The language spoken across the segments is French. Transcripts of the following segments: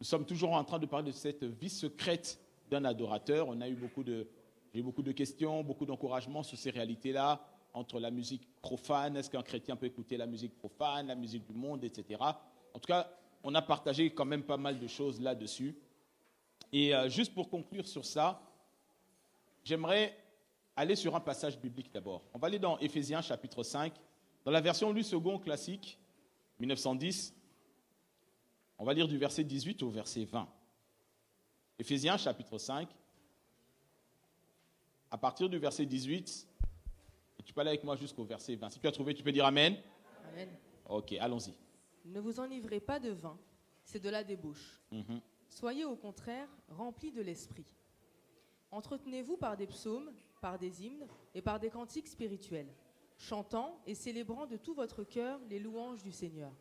Nous sommes toujours en train de parler de cette vie secrète d'un adorateur. J'ai eu beaucoup de questions, beaucoup d'encouragements sur ces réalités-là, entre la musique profane, est-ce qu'un chrétien peut écouter la musique profane, la musique du monde, etc. En tout cas, on a partagé quand même pas mal de choses là-dessus. Et juste pour conclure sur ça, j'aimerais aller sur un passage biblique d'abord. On va aller dans Éphésiens chapitre 5, dans la version lue second classique, 1910. On va lire du verset 18 au verset 20. Éphésiens chapitre 5, à partir du verset 18, et tu peux aller avec moi jusqu'au verset 20. Si tu as trouvé, tu peux dire Amen. Amen. Ok, allons-y. Ne vous enivrez pas de vin, c'est de la débauche. Soyez au contraire remplis de l'esprit. Entretenez-vous par des psaumes, par des hymnes et par des cantiques spirituels, chantant et célébrant de tout votre cœur les louanges du Seigneur.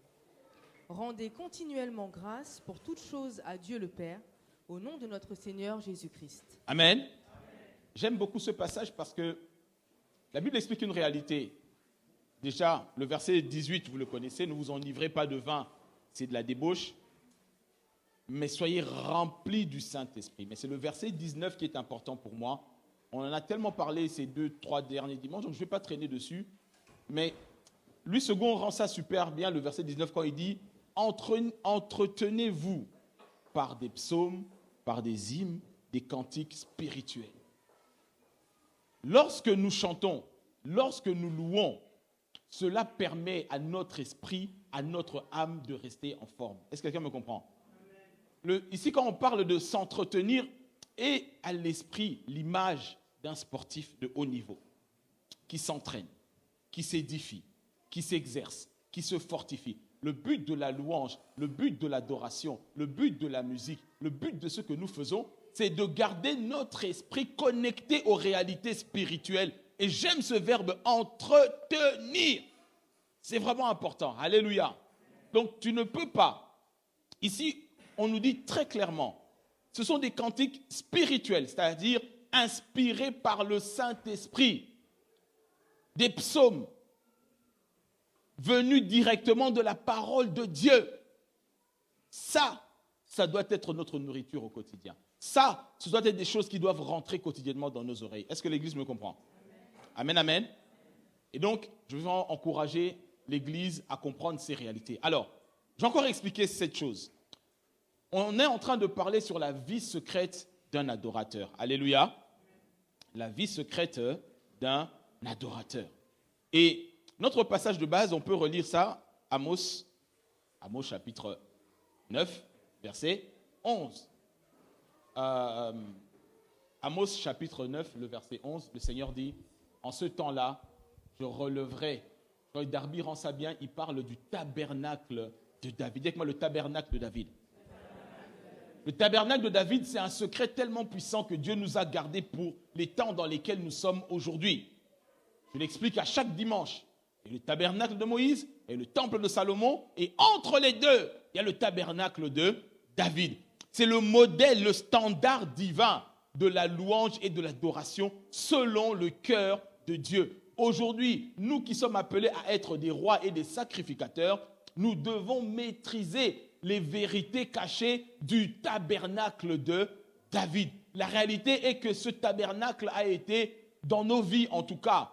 Rendez continuellement grâce pour toutes choses à Dieu le Père, au nom de notre Seigneur Jésus-Christ. Amen. J'aime beaucoup ce passage parce que la Bible explique une réalité. Déjà, le verset 18, vous le connaissez, ne vous enivrez pas de vin, c'est de la débauche, mais soyez remplis du Saint-Esprit. Mais c'est le verset 19 qui est important pour moi. On en a tellement parlé ces 2-3 derniers dimanches, donc je ne vais pas traîner dessus. Mais lui, second, rend ça super bien, le verset 19, quand il dit « Entretenez-vous par des psaumes, par des hymnes, des cantiques spirituels. » Lorsque nous chantons, lorsque nous louons, cela permet à notre esprit, à notre âme de rester en forme. Est-ce que quelqu'un me comprend? Ici, quand on parle de s'entretenir, et à l'esprit l'image d'un sportif de haut niveau qui s'entraîne, qui s'édifie, qui s'exerce, qui se fortifie. Le but de la louange, le but de l'adoration, le but de la musique, le but de ce que nous faisons, c'est de garder notre esprit connecté aux réalités spirituelles. Et j'aime ce verbe « entretenir ». C'est vraiment important. Alléluia. Donc, tu ne peux pas. Ici, on nous dit très clairement, ce sont des cantiques spirituels, c'est-à-dire inspirés par le Saint-Esprit. Des psaumes venus directement de la parole de Dieu. Ça doit être notre nourriture au quotidien. Ça, ce doit être des choses qui doivent rentrer quotidiennement dans nos oreilles. Est-ce que l'Église me comprend? Amen, amen. Et donc, je vais encourager l'Église à comprendre ces réalités. Alors, je vais encore expliquer cette chose. On est en train de parler sur la vie secrète d'un adorateur. Alléluia. La vie secrète d'un adorateur. Et notre passage de base, on peut relire ça, Amos chapitre 9, verset 11. Amos chapitre 9, le verset 11, le Seigneur dit, en ce temps-là, je relèverai. Quand Darby rend ça bien, il parle du tabernacle de David. Dites-moi le tabernacle de David. Le tabernacle de David, c'est un secret tellement puissant que Dieu nous a gardé pour les temps dans lesquels nous sommes aujourd'hui. Je l'explique à chaque dimanche. Il y a le tabernacle de Moïse et le temple de Salomon. Et entre les deux, il y a le tabernacle de David. C'est le modèle, le standard divin de la louange et de l'adoration selon le cœur de Dieu. Aujourd'hui, nous qui sommes appelés à être des rois et des sacrificateurs, nous devons maîtriser les vérités cachées du tabernacle de David. La réalité est que ce tabernacle a été, dans nos vies en tout cas,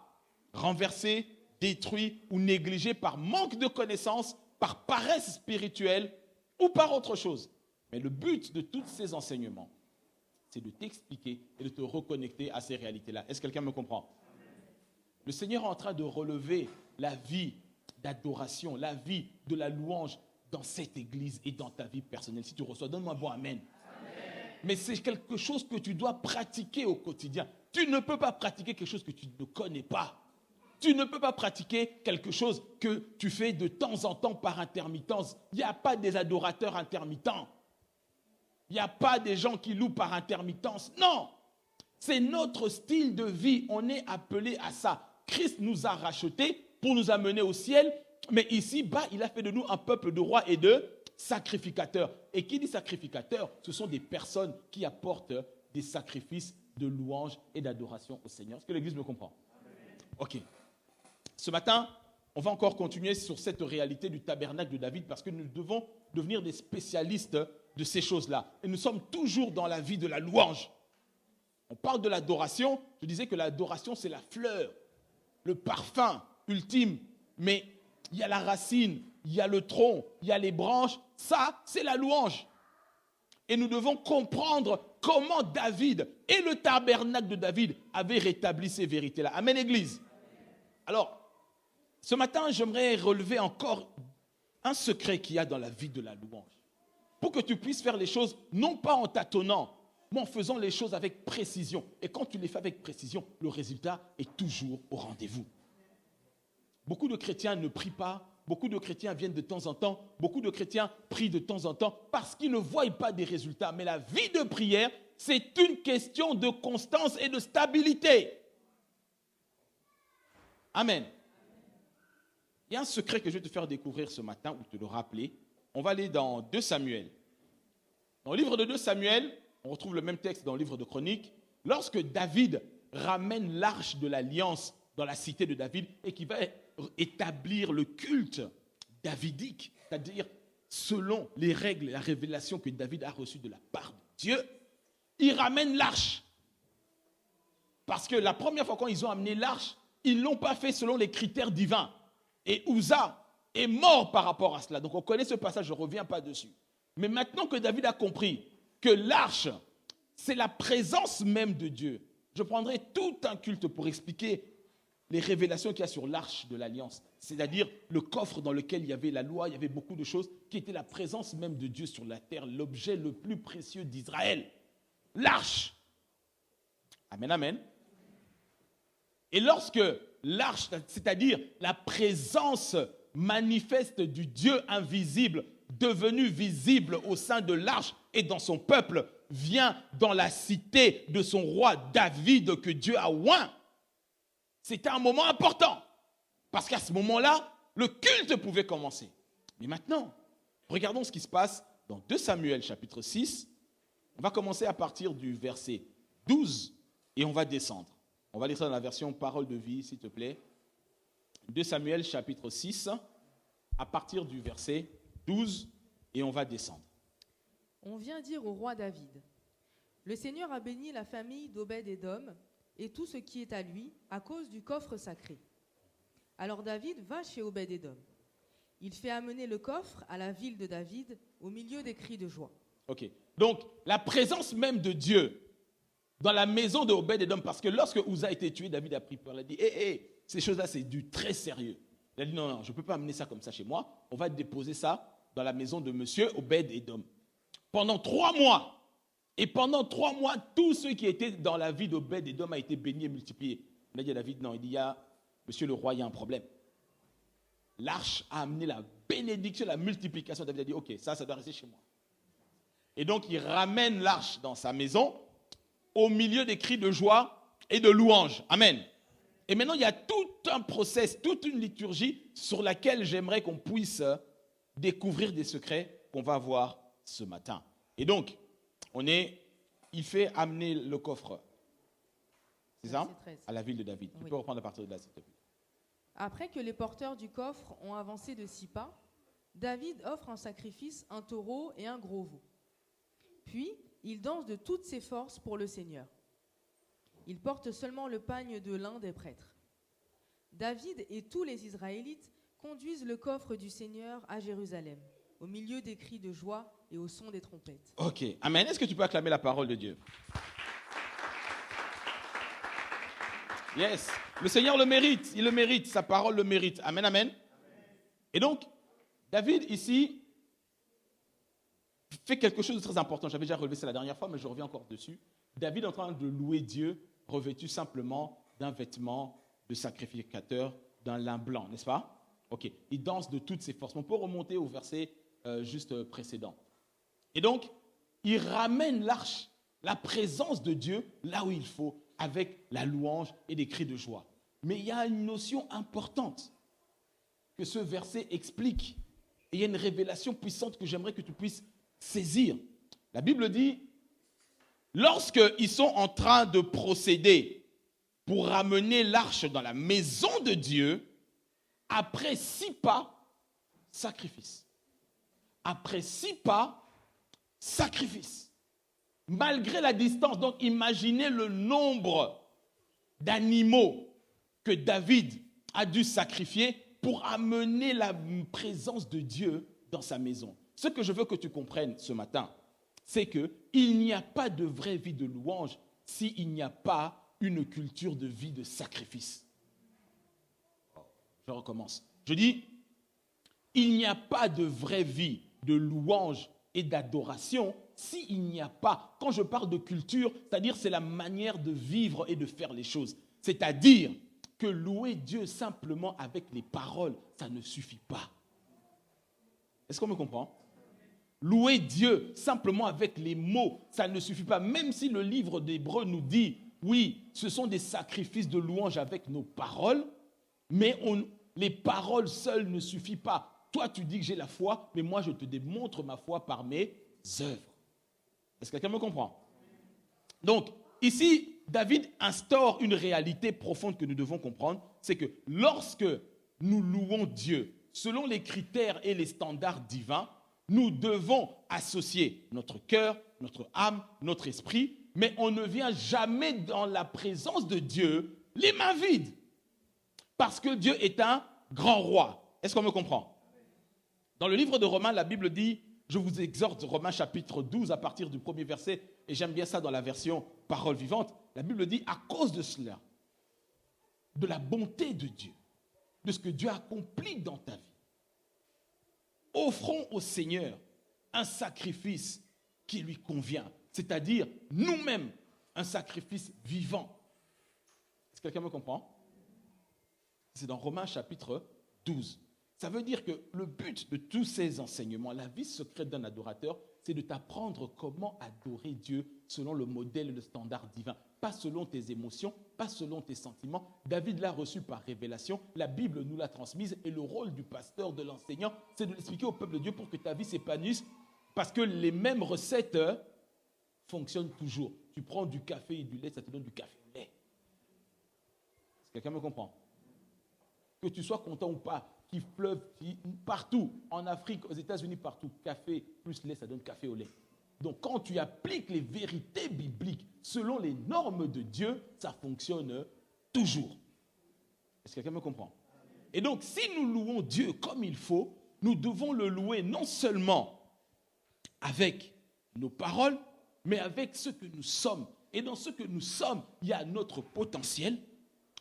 renversé, détruit ou négligé par manque de connaissances, par paresse spirituelle ou par autre chose. Mais le but de tous ces enseignements, c'est de t'expliquer et de te reconnecter à ces réalités-là. Est-ce que quelqu'un me comprend? Le Seigneur est en train de relever la vie d'adoration, la vie de la louange dans cette église et dans ta vie personnelle. Si tu reçois, donne-moi un bon amen. Mais c'est quelque chose que tu dois pratiquer au quotidien. Tu ne peux pas pratiquer quelque chose que tu ne connais pas. Tu ne peux pas pratiquer quelque chose que tu fais de temps en temps par intermittence. Il n'y a pas des adorateurs intermittents. Il n'y a pas des gens qui louent par intermittence. Non, c'est notre style de vie. On est appelé à ça. Christ nous a rachetés pour nous amener au ciel. Mais ici-bas, il a fait de nous un peuple de rois et de sacrificateurs. Et qui dit sacrificateurs? Ce sont des personnes qui apportent des sacrifices de louange et d'adoration au Seigneur. Est-ce que l'Église me comprend? Ok. Ce matin, on va encore continuer sur cette réalité du tabernacle de David parce que nous devons devenir des spécialistes de ces choses-là. Et nous sommes toujours dans la vie de la louange. On parle de l'adoration. Je disais que l'adoration, c'est la fleur, le parfum ultime. Mais il y a la racine, il y a le tronc, il y a les branches. Ça, c'est la louange. Et nous devons comprendre comment David et le tabernacle de David avaient rétabli ces vérités-là. Amen, Église. Alors, ce matin, j'aimerais relever encore un secret qu'il y a dans la vie de la louange. Pour que tu puisses faire les choses, non pas en tâtonnant, mais en faisant les choses avec précision. Et quand tu les fais avec précision, le résultat est toujours au rendez-vous. Beaucoup de chrétiens ne prient pas, beaucoup de chrétiens viennent de temps en temps, beaucoup de chrétiens prient de temps en temps parce qu'ils ne voient pas des résultats. Mais la vie de prière, c'est une question de constance et de stabilité. Amen. Il y a un secret que je vais te faire découvrir ce matin, ou te le rappeler. On va aller dans 2 Samuel. Dans le livre de 2 Samuel, on retrouve le même texte dans le livre de Chroniques. Lorsque David ramène l'arche de l'alliance dans la cité de David et qui va établir le culte davidique, c'est-à-dire selon les règles et la révélation que David a reçue de la part de Dieu, il ramène l'arche. Parce que la première fois quand ils ont amené l'arche, ils ne l'ont pas fait selon les critères divins. Et Uza est mort par rapport à cela. Donc on connaît ce passage, je ne reviens pas dessus. Mais maintenant que David a compris que l'arche, c'est la présence même de Dieu, je prendrai tout un culte pour expliquer les révélations qu'il y a sur l'arche de l'alliance. C'est-à-dire le coffre dans lequel il y avait la loi, il y avait beaucoup de choses qui étaient la présence même de Dieu sur la terre, l'objet le plus précieux d'Israël. L'arche. Amen, amen. Et lorsque l'arche, c'est-à-dire la présence manifeste du Dieu invisible, devenu visible au sein de l'arche et dans son peuple, vient dans la cité de son roi David que Dieu a oint, c'était un moment important. Parce qu'à ce moment-là, le culte pouvait commencer. Mais maintenant, regardons ce qui se passe dans 2 Samuel chapitre 6. On va commencer à partir du verset 12 et on va descendre. On va lire ça dans la version Parole de vie, s'il te plaît. 2 Samuel chapitre 6, à partir du verset 12 et on va descendre. On vient dire au roi David, « Le Seigneur a béni la famille d'Obed-Édom et tout ce qui est à lui à cause du coffre sacré. » Alors David va chez Obed-Édom. Il fait amener le coffre à la ville de David au milieu des cris de joie. Ok. Donc, la présence même de Dieu dans la maison de Obed-Édom, parce que lorsque Uza a été tué, David a pris peur. Il a dit, ces choses-là, c'est du très sérieux. Il a dit, non, je ne peux pas amener ça comme ça chez moi. On va déposer ça dans la maison de monsieur Obed-Édom. Pendant 3 mois. Et pendant 3 mois, tous ceux qui étaient dans la vie d'Obed-Édom a été béni et multiplié. Il a dit à David, non, il dit, monsieur le roi, il y a un problème. L'arche a amené la bénédiction, la multiplication. David a dit, ok, ça doit rester chez moi. Et donc, il ramène l'arche dans sa maison au milieu des cris de joie et de louange. Amen. Et maintenant, il y a tout un process, toute une liturgie sur laquelle j'aimerais qu'on puisse découvrir des secrets qu'on va voir ce matin. Et donc, il fait amener le coffre, c'est ça, à la ville de David. Oui. Tu peux reprendre à partir de là, s'il te plaît. Après que les porteurs du coffre ont avancé de 6 pas, David offre en sacrifice un taureau et un gros veau. Puis, il danse de toutes ses forces pour le Seigneur. Il porte seulement le pagne de lin des prêtres. David et tous les Israélites conduisent le coffre du Seigneur à Jérusalem, au milieu des cris de joie et au son des trompettes. Ok, amen. Est-ce que tu peux acclamer la parole de Dieu? Yes, le Seigneur le mérite, il le mérite, sa parole le mérite. Amen, amen. Et donc, David ici fait quelque chose de très important. J'avais déjà relevé ça la dernière fois, mais je reviens encore dessus. David est en train de louer Dieu, revêtu simplement d'un vêtement de sacrificateur, d'un lin blanc, n'est-ce pas? Ok, il danse de toutes ses forces. On peut remonter au verset juste précédent. Et donc, il ramène l'arche, la présence de Dieu, là où il faut, avec la louange et des cris de joie. Mais il y a une notion importante que ce verset explique. Et il y a une révélation puissante que j'aimerais que tu puisses saisir. La Bible dit, lorsqu'ils sont en train de procéder pour ramener l'arche dans la maison de Dieu, après 6 pas, sacrifice. Après 6 pas, sacrifice. Malgré la distance, donc imaginez le nombre d'animaux que David a dû sacrifier pour amener la présence de Dieu dans sa maison. Ce que je veux que tu comprennes ce matin, c'est qu'il n'y a pas de vraie vie de louange s'il n'y a pas une culture de vie de sacrifice. Je recommence. Je dis, il n'y a pas de vraie vie de louange et d'adoration s'il n'y a pas, quand je parle de culture, c'est-à-dire c'est la manière de vivre et de faire les choses. C'est-à-dire que louer Dieu simplement avec les paroles, ça ne suffit pas. Est-ce qu'on me comprend? Louer Dieu simplement avec les mots, ça ne suffit pas. Même si le livre d'Hébreux nous dit, oui, ce sont des sacrifices de louange avec nos paroles, mais les paroles seules ne suffisent pas. Toi, tu dis que j'ai la foi, mais moi, je te démontre ma foi par mes œuvres. Est-ce que quelqu'un me comprend? Donc, ici, David instaure une réalité profonde que nous devons comprendre, c'est que lorsque nous louons Dieu, selon les critères et les standards divins, nous devons associer notre cœur, notre âme, notre esprit, mais on ne vient jamais dans la présence de Dieu les mains vides. Parce que Dieu est un grand roi. Est-ce qu'on me comprend? Dans le livre de Romains, la Bible dit, je vous exhorte, Romains chapitre 12 à partir du premier verset, et j'aime bien ça dans la version parole vivante, la Bible dit, à cause de cela, de la bonté de Dieu, de ce que Dieu a accompli dans ta vie, offrons au Seigneur un sacrifice qui lui convient, c'est-à-dire nous-mêmes, un sacrifice vivant. Est-ce que quelqu'un me comprend? C'est dans Romains chapitre 12. Ça veut dire que le but de tous ces enseignements, la vie secrète d'un adorateur, c'est de t'apprendre comment adorer Dieu selon le modèle et le standard divin. Pas selon tes émotions, pas selon tes sentiments. David l'a reçu par révélation, la Bible nous l'a transmise et le rôle du pasteur, de l'enseignant, c'est de l'expliquer au peuple de Dieu pour que ta vie s'épanouisse parce que les mêmes recettes fonctionnent toujours. Tu prends du café et du lait, ça te donne du café au lait. Est-ce que quelqu'un me comprend? Que tu sois content ou pas, qu'il pleuve partout, en Afrique, aux États-Unis, partout, café plus lait, ça donne café au lait. Donc quand tu appliques les vérités bibliques selon les normes de Dieu, ça fonctionne toujours. Est-ce que quelqu'un me comprend? Et donc si nous louons Dieu comme il faut, nous devons le louer non seulement avec nos paroles, mais avec ce que nous sommes. Et dans ce que nous sommes, il y a notre potentiel,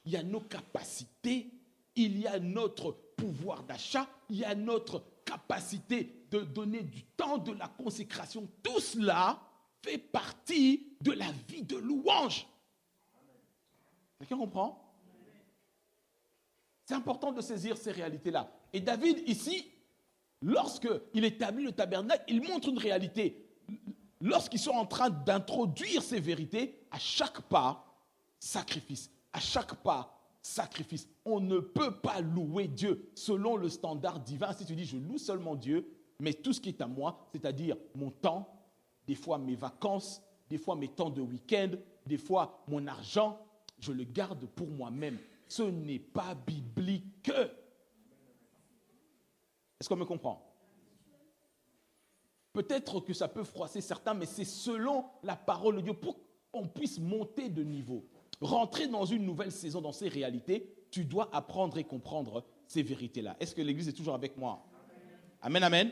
il y a nos capacités, il y a notre pouvoir d'achat, il y a notre capacité de donner du temps, de la consécration. Tout cela fait partie de la vie de louange. Quelqu'un comprend? C'est important de saisir ces réalités-là. Et David, ici, lorsqu'il établit le tabernacle, il montre une réalité. Lorsqu'ils sont en train d'introduire ces vérités, à chaque pas, sacrifice. À chaque pas, sacrifice. On ne peut pas louer Dieu selon le standard divin. Si tu dis, je loue seulement Dieu, mais tout ce qui est à moi, c'est-à-dire mon temps, des fois mes vacances, des fois mes temps de week-end, des fois mon argent, je le garde pour moi-même. Ce n'est pas biblique. Est-ce qu'on me comprend? Peut-être que ça peut froisser certains, mais c'est selon la parole de Dieu pour qu'on puisse monter de niveau. Rentrer dans une nouvelle saison, dans ces réalités, tu dois apprendre et comprendre ces vérités-là. Est-ce que l'Église est toujours avec moi? Amen, amen.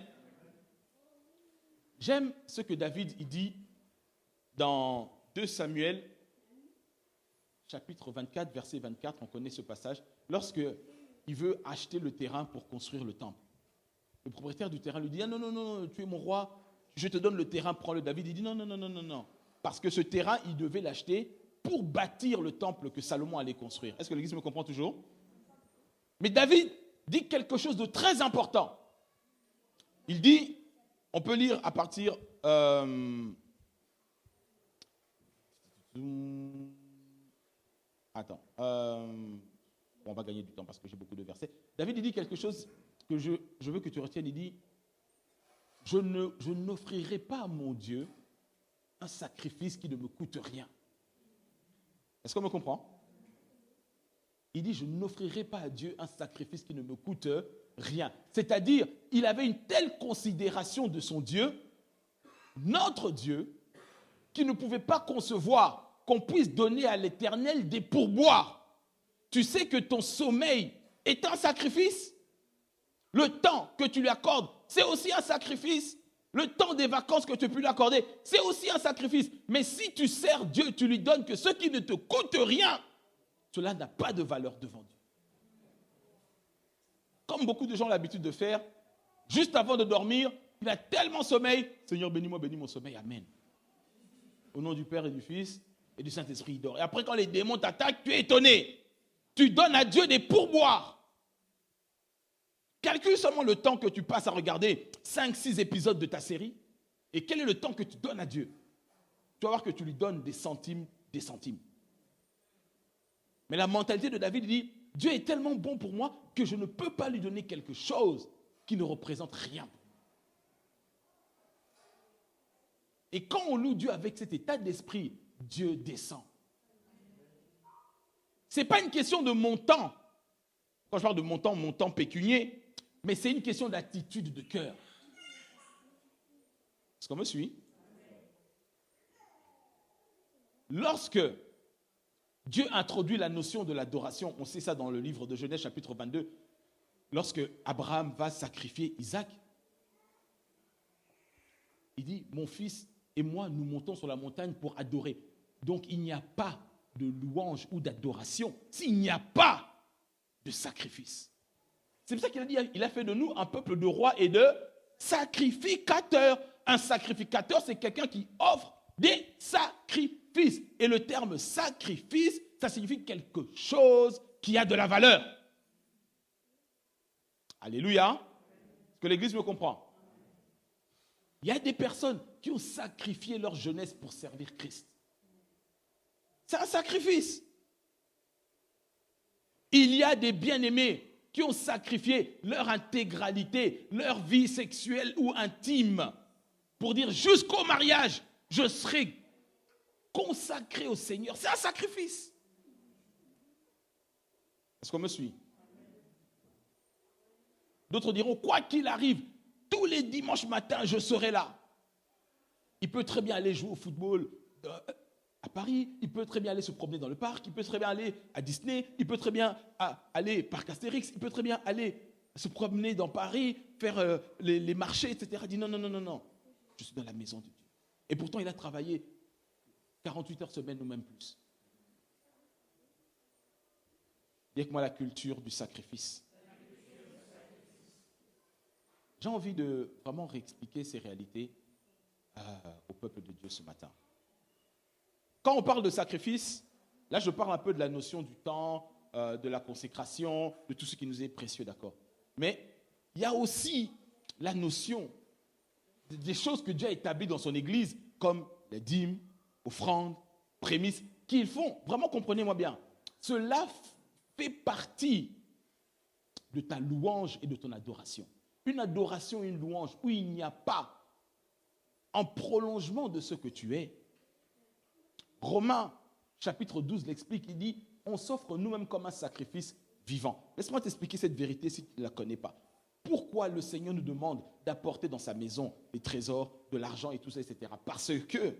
J'aime ce que David il dit dans 2 Samuel, chapitre 24, verset 24, on connaît ce passage, lorsqu'il veut acheter le terrain pour construire le temple. Le propriétaire du terrain lui dit, ah, non, non, non, tu es mon roi, je te donne le terrain, prends-le. David, il dit, non, non, non, non, non, non, parce que ce terrain, il devait l'acheter pour bâtir le temple que Salomon allait construire. Est-ce que l'Église me comprend toujours? Mais David dit quelque chose de très important. Il dit, on peut lire à partir... on va gagner du temps parce que j'ai beaucoup de versets. David il dit quelque chose que je veux que tu retiennes. Il dit, je n'offrirai pas à mon Dieu un sacrifice qui ne me coûte rien. Est-ce qu'on me comprend? Il dit, je n'offrirai pas à Dieu un sacrifice qui ne me coûte rien. C'est-à-dire, il avait une telle considération de son Dieu notre Dieu, qui ne pouvait pas concevoir qu'on puisse donner à l'Éternel des pourboires. Tu sais que ton sommeil est un sacrifice. Le temps que tu lui accordes, c'est aussi un sacrifice. Le temps des vacances que tu peux lui accorder, c'est aussi un sacrifice. Mais si tu sers Dieu, tu lui donnes que ce qui ne te coûte rien, cela n'a pas de valeur devant Dieu. Comme beaucoup de gens ont l'habitude de faire, juste avant de dormir, il a tellement sommeil. Seigneur, bénis-moi, bénis mon sommeil. Amen. Au nom du Père et du Fils et du Saint-Esprit, il dort. Et après, quand les démons t'attaquent, tu es étonné. Tu donnes à Dieu des pourboires. Calcule seulement le temps que tu passes à regarder 5-6 épisodes de ta série. Et quel est le temps que tu donnes à Dieu? Tu vas voir que tu lui donnes des centimes, des centimes. Mais la mentalité de David dit, Dieu est tellement bon pour moi que je ne peux pas lui donner quelque chose qui ne représente rien. Et quand on loue Dieu avec cet état d'esprit, Dieu descend. Ce n'est pas une question de montant. Quand je parle de montant pécunier, mais c'est une question d'attitude de cœur. Est-ce qu'on me suit? Lorsque Dieu introduit la notion de l'adoration, on sait ça dans le livre de Genèse chapitre 22, lorsque Abraham va sacrifier Isaac, il dit, mon fils et moi, nous montons sur la montagne pour adorer. Donc il n'y a pas de louange ou d'adoration s'il n'y a pas de sacrifice. C'est pour ça qu'il a dit, il a fait de nous un peuple de rois et de sacrificateurs. Un sacrificateur, c'est quelqu'un qui offre des sacrifices. Et le terme sacrifice, ça signifie quelque chose qui a de la valeur. Alléluia. Est-ce que l'Église me comprend? Il y a des personnes qui ont sacrifié leur jeunesse pour servir Christ. C'est un sacrifice. Il y a des bien-aimés qui ont sacrifié leur intégralité, leur vie sexuelle ou intime, pour dire jusqu'au mariage, je serai consacré au Seigneur. C'est un sacrifice. Est-ce qu'on me suit? D'autres diront, quoi qu'il arrive, tous les dimanches matins, je serai là. Il peut très bien aller jouer au football à Paris, il peut très bien aller se promener dans le parc, il peut très bien aller à Disney, il peut très bien aller au parc Astérix, il peut très bien aller se promener dans Paris, faire les marchés, etc. Il dit non, je suis dans la maison de Dieu. Et pourtant, il a travaillé 48 heures semaine ou même plus. Dis avec moi la culture du sacrifice. J'ai envie de vraiment réexpliquer ces réalités au peuple de Dieu ce matin. Quand on parle de sacrifice, là je parle un peu de la notion du temps, de la consécration, de tout ce qui nous est précieux, d'accord? Mais il y a aussi la notion des choses que Dieu a établies dans son Église, comme les dîmes, offrandes, prémices, qu'ils font. Vraiment, comprenez-moi bien. Cela fait partie de ta louange et de ton adoration. Une adoration, une louange où il n'y a pas, en prolongement de ce que tu es. Romains, chapitre 12, l'explique, il dit, on s'offre nous-mêmes comme un sacrifice vivant. Laisse-moi t'expliquer cette vérité si tu ne la connais pas. Pourquoi le Seigneur nous demande d'apporter dans sa maison des trésors, de l'argent et tout ça, etc. Parce que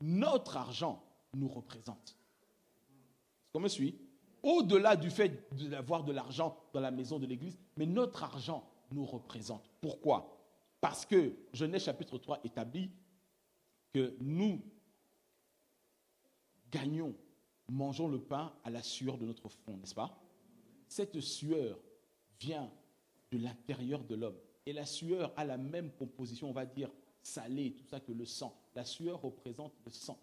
notre argent nous représente. Est-ce qu'on me suit? Au-delà du fait d'avoir de l'argent dans la maison de l'Église, mais notre argent nous représente. Pourquoi? Parce que Genèse chapitre 3 établit que nous mangeons le pain à la sueur de notre front, n'est-ce pas? Cette sueur vient de l'intérieur de l'homme. Et la sueur a la même composition, on va dire, salée, tout ça que le sang. La sueur représente le sang.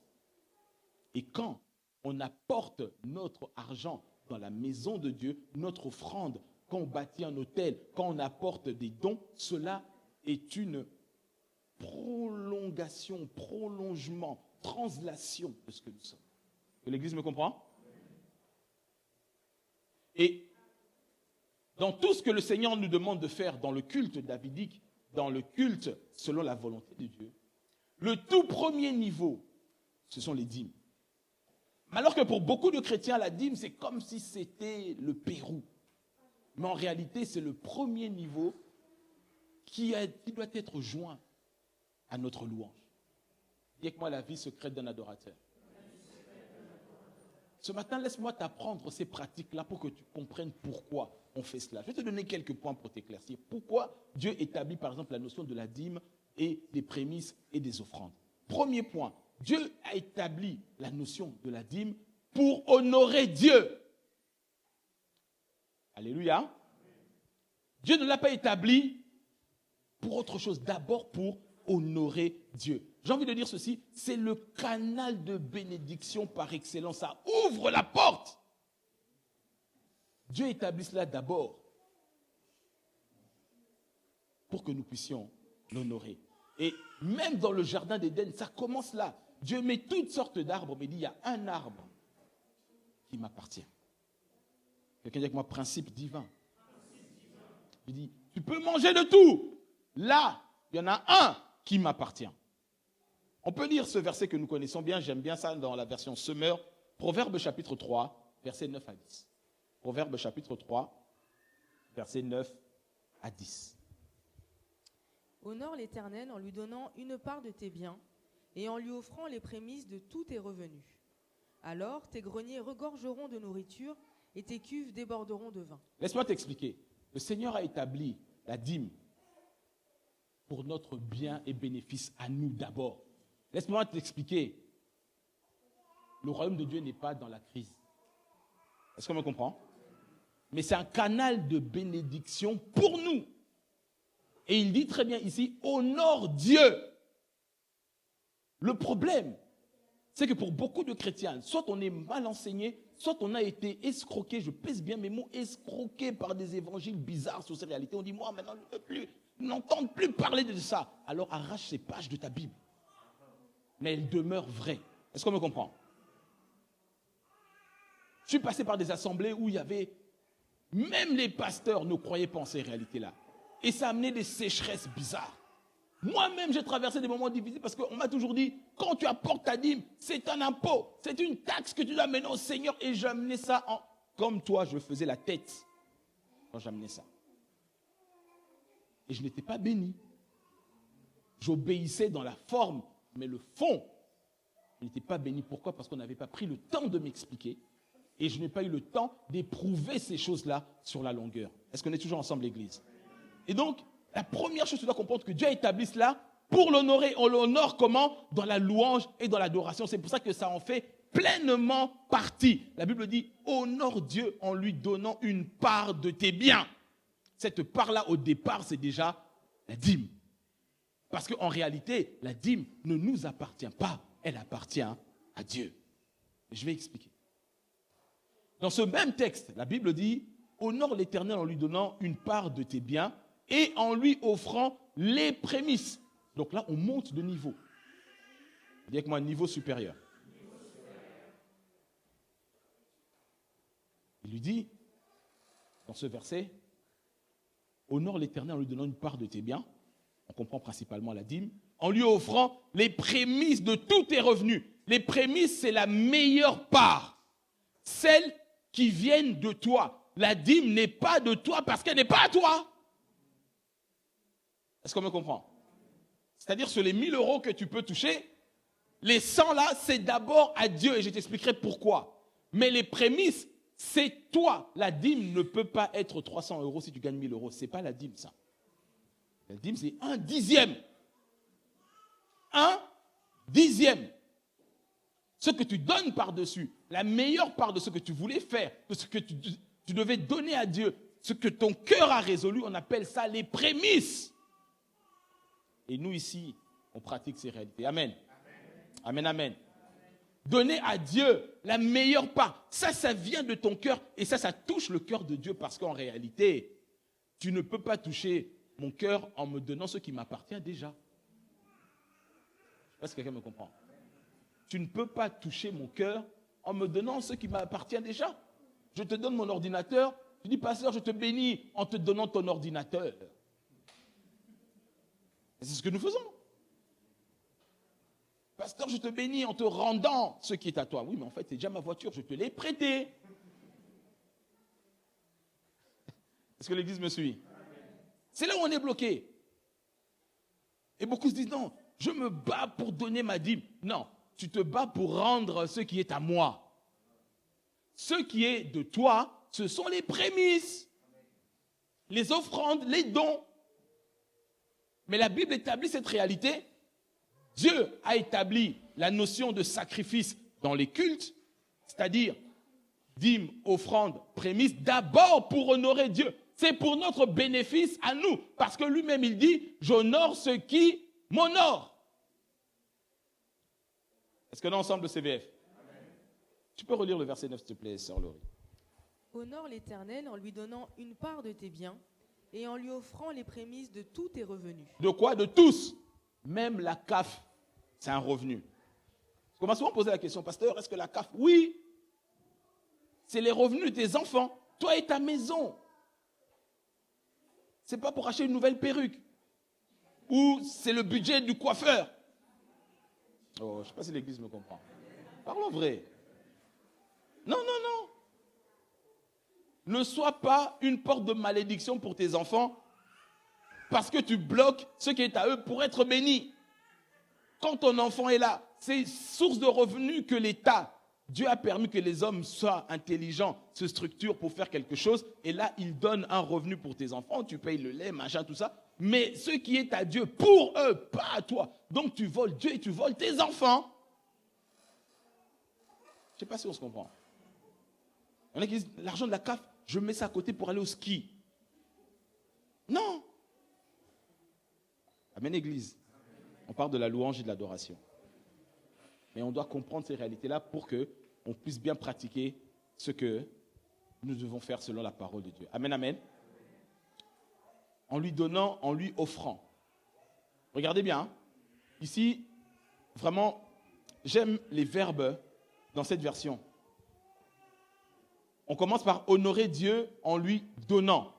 Et quand on apporte notre argent dans la maison de Dieu, notre offrande, quand on bâtit un autel, quand on apporte des dons, cela est une prolongation, prolongement, translation de ce que nous sommes. L'Église me comprend? Et dans tout ce que le Seigneur nous demande de faire dans le culte davidique, dans le culte selon la volonté de Dieu, le tout premier niveau, ce sont les dîmes. Alors que pour beaucoup de chrétiens, la dîme, c'est comme si c'était le Pérou. Mais en réalité, c'est le premier niveau qui doit être joint à notre louange. Dis avec moi la vie secrète d'un adorateur. Ce matin, laisse-moi t'apprendre ces pratiques-là pour que tu comprennes pourquoi on fait cela. Je vais te donner quelques points pour t'éclaircir. Pourquoi Dieu établit par exemple la notion de la dîme et des prémices et des offrandes. Premier point, Dieu a établi la notion de la dîme pour honorer Dieu. Alléluia. Dieu ne l'a pas établi pour autre chose, d'abord pour honorer Dieu. J'ai envie de dire ceci, c'est le canal de bénédiction par excellence. Ça ouvre la porte. Dieu établit cela d'abord pour que nous puissions l'honorer. Et même dans le jardin d'Éden, ça commence là. Dieu met toutes sortes d'arbres, mais il dit, il y a un arbre qui m'appartient. Quelqu'un dit avec moi, principe divin. Il dit, tu peux manger de tout. Là, il y en a un qui m'appartient. On peut lire ce verset que nous connaissons bien, j'aime bien ça dans la version Semeur, Proverbe chapitre 3, versets 9 à 10. Proverbe chapitre 3, versets 9 à 10. Honore l'Éternel en lui donnant une part de tes biens et en lui offrant les prémices de tous tes revenus. Alors tes greniers regorgeront de nourriture et tes cuves déborderont de vin. Laisse-moi t'expliquer. Le Seigneur a établi la dîme pour notre bien et bénéfice à nous d'abord. Laisse-moi t'expliquer. Le royaume de Dieu n'est pas dans la crise. Est-ce qu'on me comprend? Mais c'est un canal de bénédiction pour nous. Et il dit très bien ici, honore Dieu. Le problème, c'est que pour beaucoup de chrétiens, soit on est mal enseigné, soit on a été escroqué, je pèse bien mes mots, escroqué par des évangiles bizarres sur ces réalités. On dit, moi maintenant, je ne veux plus, n'entends plus parler de ça. Alors arrache ces pages de ta Bible. Mais elles demeurent vraies. Est-ce qu'on me comprend? Je suis passé par des assemblées où il y avait, même les pasteurs ne croyaient pas en ces réalités-là. Et ça a amené des sécheresses bizarres. Moi-même, j'ai traversé des moments difficiles parce qu'on m'a toujours dit, quand tu apportes ta dîme, c'est un impôt, c'est une taxe que tu dois amener au Seigneur. Et j'amenais ça comme toi, je faisais la tête quand j'amenais ça. Et je n'étais pas béni. J'obéissais dans la forme, mais le fond, je n'étais pas béni. Pourquoi? Parce qu'on n'avait pas pris le temps de m'expliquer. Et je n'ai pas eu le temps d'éprouver ces choses-là sur la longueur. Est-ce qu'on est toujours ensemble, l'Église? Et donc, la première chose, tu dois comprendre que Dieu a établi cela pour l'honorer. On l'honore comment? Dans la louange et dans l'adoration. C'est pour ça que ça en fait pleinement partie. La Bible dit, honore Dieu en lui donnant une part de tes biens. Cette part-là, au départ, c'est déjà la dîme. Parce qu'en réalité, la dîme ne nous appartient pas. Elle appartient à Dieu. Je vais expliquer. Dans ce même texte, la Bible dit, honore l'Éternel en lui donnant une part de tes biens et en lui offrant les prémices. Donc là, on monte de niveau. Dis avec moi, niveau supérieur. Il lui dit, dans ce verset, honore l'Éternel en lui donnant une part de tes biens. On comprend principalement la dîme. En lui offrant les prémices de tous tes revenus. Les prémices, c'est la meilleure part. Celles qui viennent de toi. La dîme n'est pas de toi parce qu'elle n'est pas à toi. Est-ce qu'on me comprend? C'est-à-dire sur les 1000 euros que tu peux toucher, les 100 là, c'est d'abord à Dieu et je t'expliquerai pourquoi. Mais les prémices, c'est toi. La dîme ne peut pas être 300 euros si tu gagnes 1000 euros. Ce n'est pas la dîme, ça. La dîme, c'est 1/10. 1/10. Ce que tu donnes par-dessus, la meilleure part de ce que tu voulais faire, de ce que tu devais donner à Dieu, ce que ton cœur a résolu, on appelle ça les prémices. Et nous ici, on pratique ces réalités. Amen. Amen, amen. Donner à Dieu la meilleure part. Ça vient de ton cœur. Et ça touche le cœur de Dieu. Parce qu'en réalité, tu ne peux pas toucher mon cœur en me donnant ce qui m'appartient déjà. Je ne sais pas si quelqu'un me comprend. Tu ne peux pas toucher mon cœur en me donnant ce qui m'appartient déjà. Je te donne mon ordinateur. Tu dis, pasteur, je te bénis en te donnant ton ordinateur. C'est ce que nous faisons. Pasteur, je te bénis en te rendant ce qui est à toi. Oui, mais en fait, c'est déjà ma voiture, je te l'ai prêtée. Est-ce que l'Église me suit? C'est là où on est bloqué. Et beaucoup se disent, non, je me bats pour donner ma dîme. Non, tu te bats pour rendre ce qui est à moi. Ce qui est de toi, ce sont les prémices, les offrandes, les dons. Mais la Bible établit cette réalité. Dieu a établi la notion de sacrifice dans les cultes, c'est-à-dire dîmes, offrandes, prémices, d'abord pour honorer Dieu. C'est pour notre bénéfice à nous, parce que lui-même il dit, j'honore ceux qui m'honorent. Est-ce que dans l'ensemble de CVF? Amen. Tu peux relire le verset 9, s'il te plaît, sœur Laurie. Honore l'Éternel en lui donnant une part de tes biens et en lui offrant les prémices de tous tes revenus. De quoi? De tous. Même la CAF, c'est un revenu. On m'a souvent posé la question, pasteur, est-ce que la CAF? Oui. C'est les revenus de tes enfants, toi et ta maison. C'est pas pour acheter une nouvelle perruque. Ou c'est le budget du coiffeur. Oh, je ne sais pas si l'église me comprend. Parlons vrai. Non. Ne sois pas une porte de malédiction pour tes enfants parce que tu bloques ce qui est à eux pour être bénis. Quand ton enfant est là, c'est source de revenus que l'État, Dieu a permis que les hommes soient intelligents, se structurent pour faire quelque chose. Et là, il donne un revenu pour tes enfants. Tu payes le lait, machin, tout ça. Mais ce qui est à Dieu, pour eux, pas à toi. Donc tu voles Dieu et tu voles tes enfants. Je ne sais pas si on se comprend. Il y en a qui disent, l'argent de la CAF, je mets ça à côté pour aller au ski. Non. Amen, Église. On parle de la louange et de l'adoration. Mais on doit comprendre ces réalités-là pour qu'on puisse bien pratiquer ce que nous devons faire selon la parole de Dieu. Amen, amen. En lui donnant, en lui offrant. Regardez bien. Hein. Ici, vraiment, j'aime les verbes dans cette version. On commence par honorer Dieu en lui donnant.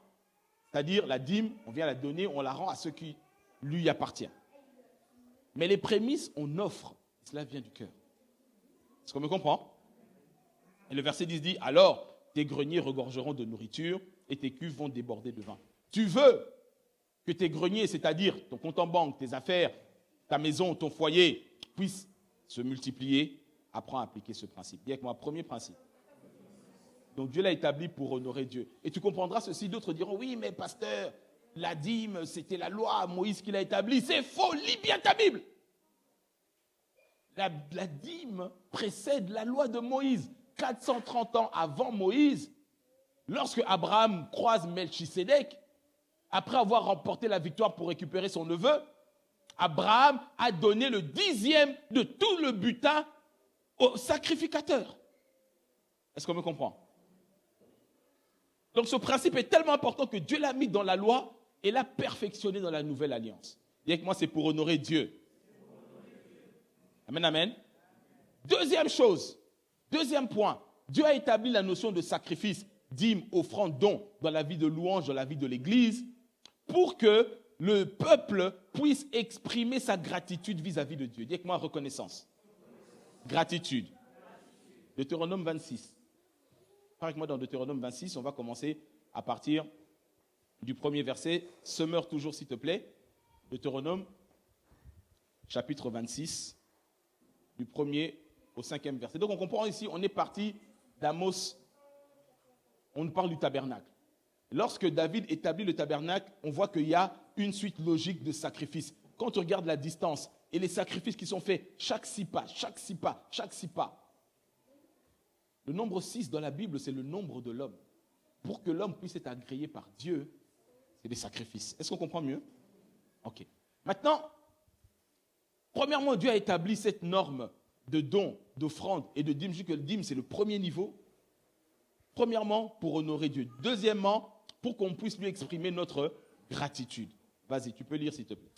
C'est-à-dire la dîme, on vient la donner, on la rend à ceux qui lui appartiennent. Mais les prémices, on offre. Cela vient du cœur. Est-ce qu'on me comprend? Et le verset 10 dit, alors tes greniers regorgeront de nourriture et tes cuves vont déborder de vin. Tu veux que tes greniers, c'est-à-dire ton compte en banque, tes affaires, ta maison, ton foyer, puissent se multiplier. Apprends à appliquer ce principe. Dis avec moi, premier principe. Donc Dieu l'a établi pour honorer Dieu. Et tu comprendras ceci, d'autres diront, oui, mais pasteur, la dîme, c'était la loi, Moïse qui l'a établie. C'est faux, lis bien ta Bible. La dîme précède la loi de Moïse. 430 ans avant Moïse, lorsque Abraham croise Melchisédek, après avoir remporté la victoire pour récupérer son neveu, Abraham a donné le 10e de tout le butin au sacrificateur. Est-ce qu'on me comprend? Donc ce principe est tellement important que Dieu l'a mis dans la loi et l'a perfectionné dans la nouvelle alliance. Dis avec moi, c'est pour honorer Dieu. Amen, amen. Deuxième chose, deuxième point, Dieu a établi la notion de sacrifice, dîme, offrande, don dans la vie de louange, dans la vie de l'Église, pour que le peuple puisse exprimer sa gratitude vis-à-vis de Dieu. Dis avec moi, reconnaissance. Gratitude. Deutéronome 26. Par avec moi dans Deutéronome 26, on va commencer à partir du premier verset. Semeur toujours, s'il te plaît. Deutéronome, chapitre 26, du 1er au 5e verset. Donc on comprend ici, on est parti d'Amos, on parle du tabernacle. Lorsque David établit le tabernacle, on voit qu'il y a une suite logique de sacrifices. Quand tu regardes la distance et les sacrifices qui sont faits, chaque 6 pas, chaque 6 pas, chaque 6 pas. Le nombre 6 dans la Bible, c'est le nombre de l'homme. Pour que l'homme puisse être agréé par Dieu, c'est des sacrifices. Est-ce qu'on comprend mieux? Ok. Maintenant, premièrement, Dieu a établi cette norme de dons, d'offrandes et de dîmes. Je dis que le dîme, c'est le premier niveau. Premièrement, pour honorer Dieu. Deuxièmement, pour qu'on puisse lui exprimer notre gratitude. Vas-y, tu peux lire s'il te plaît.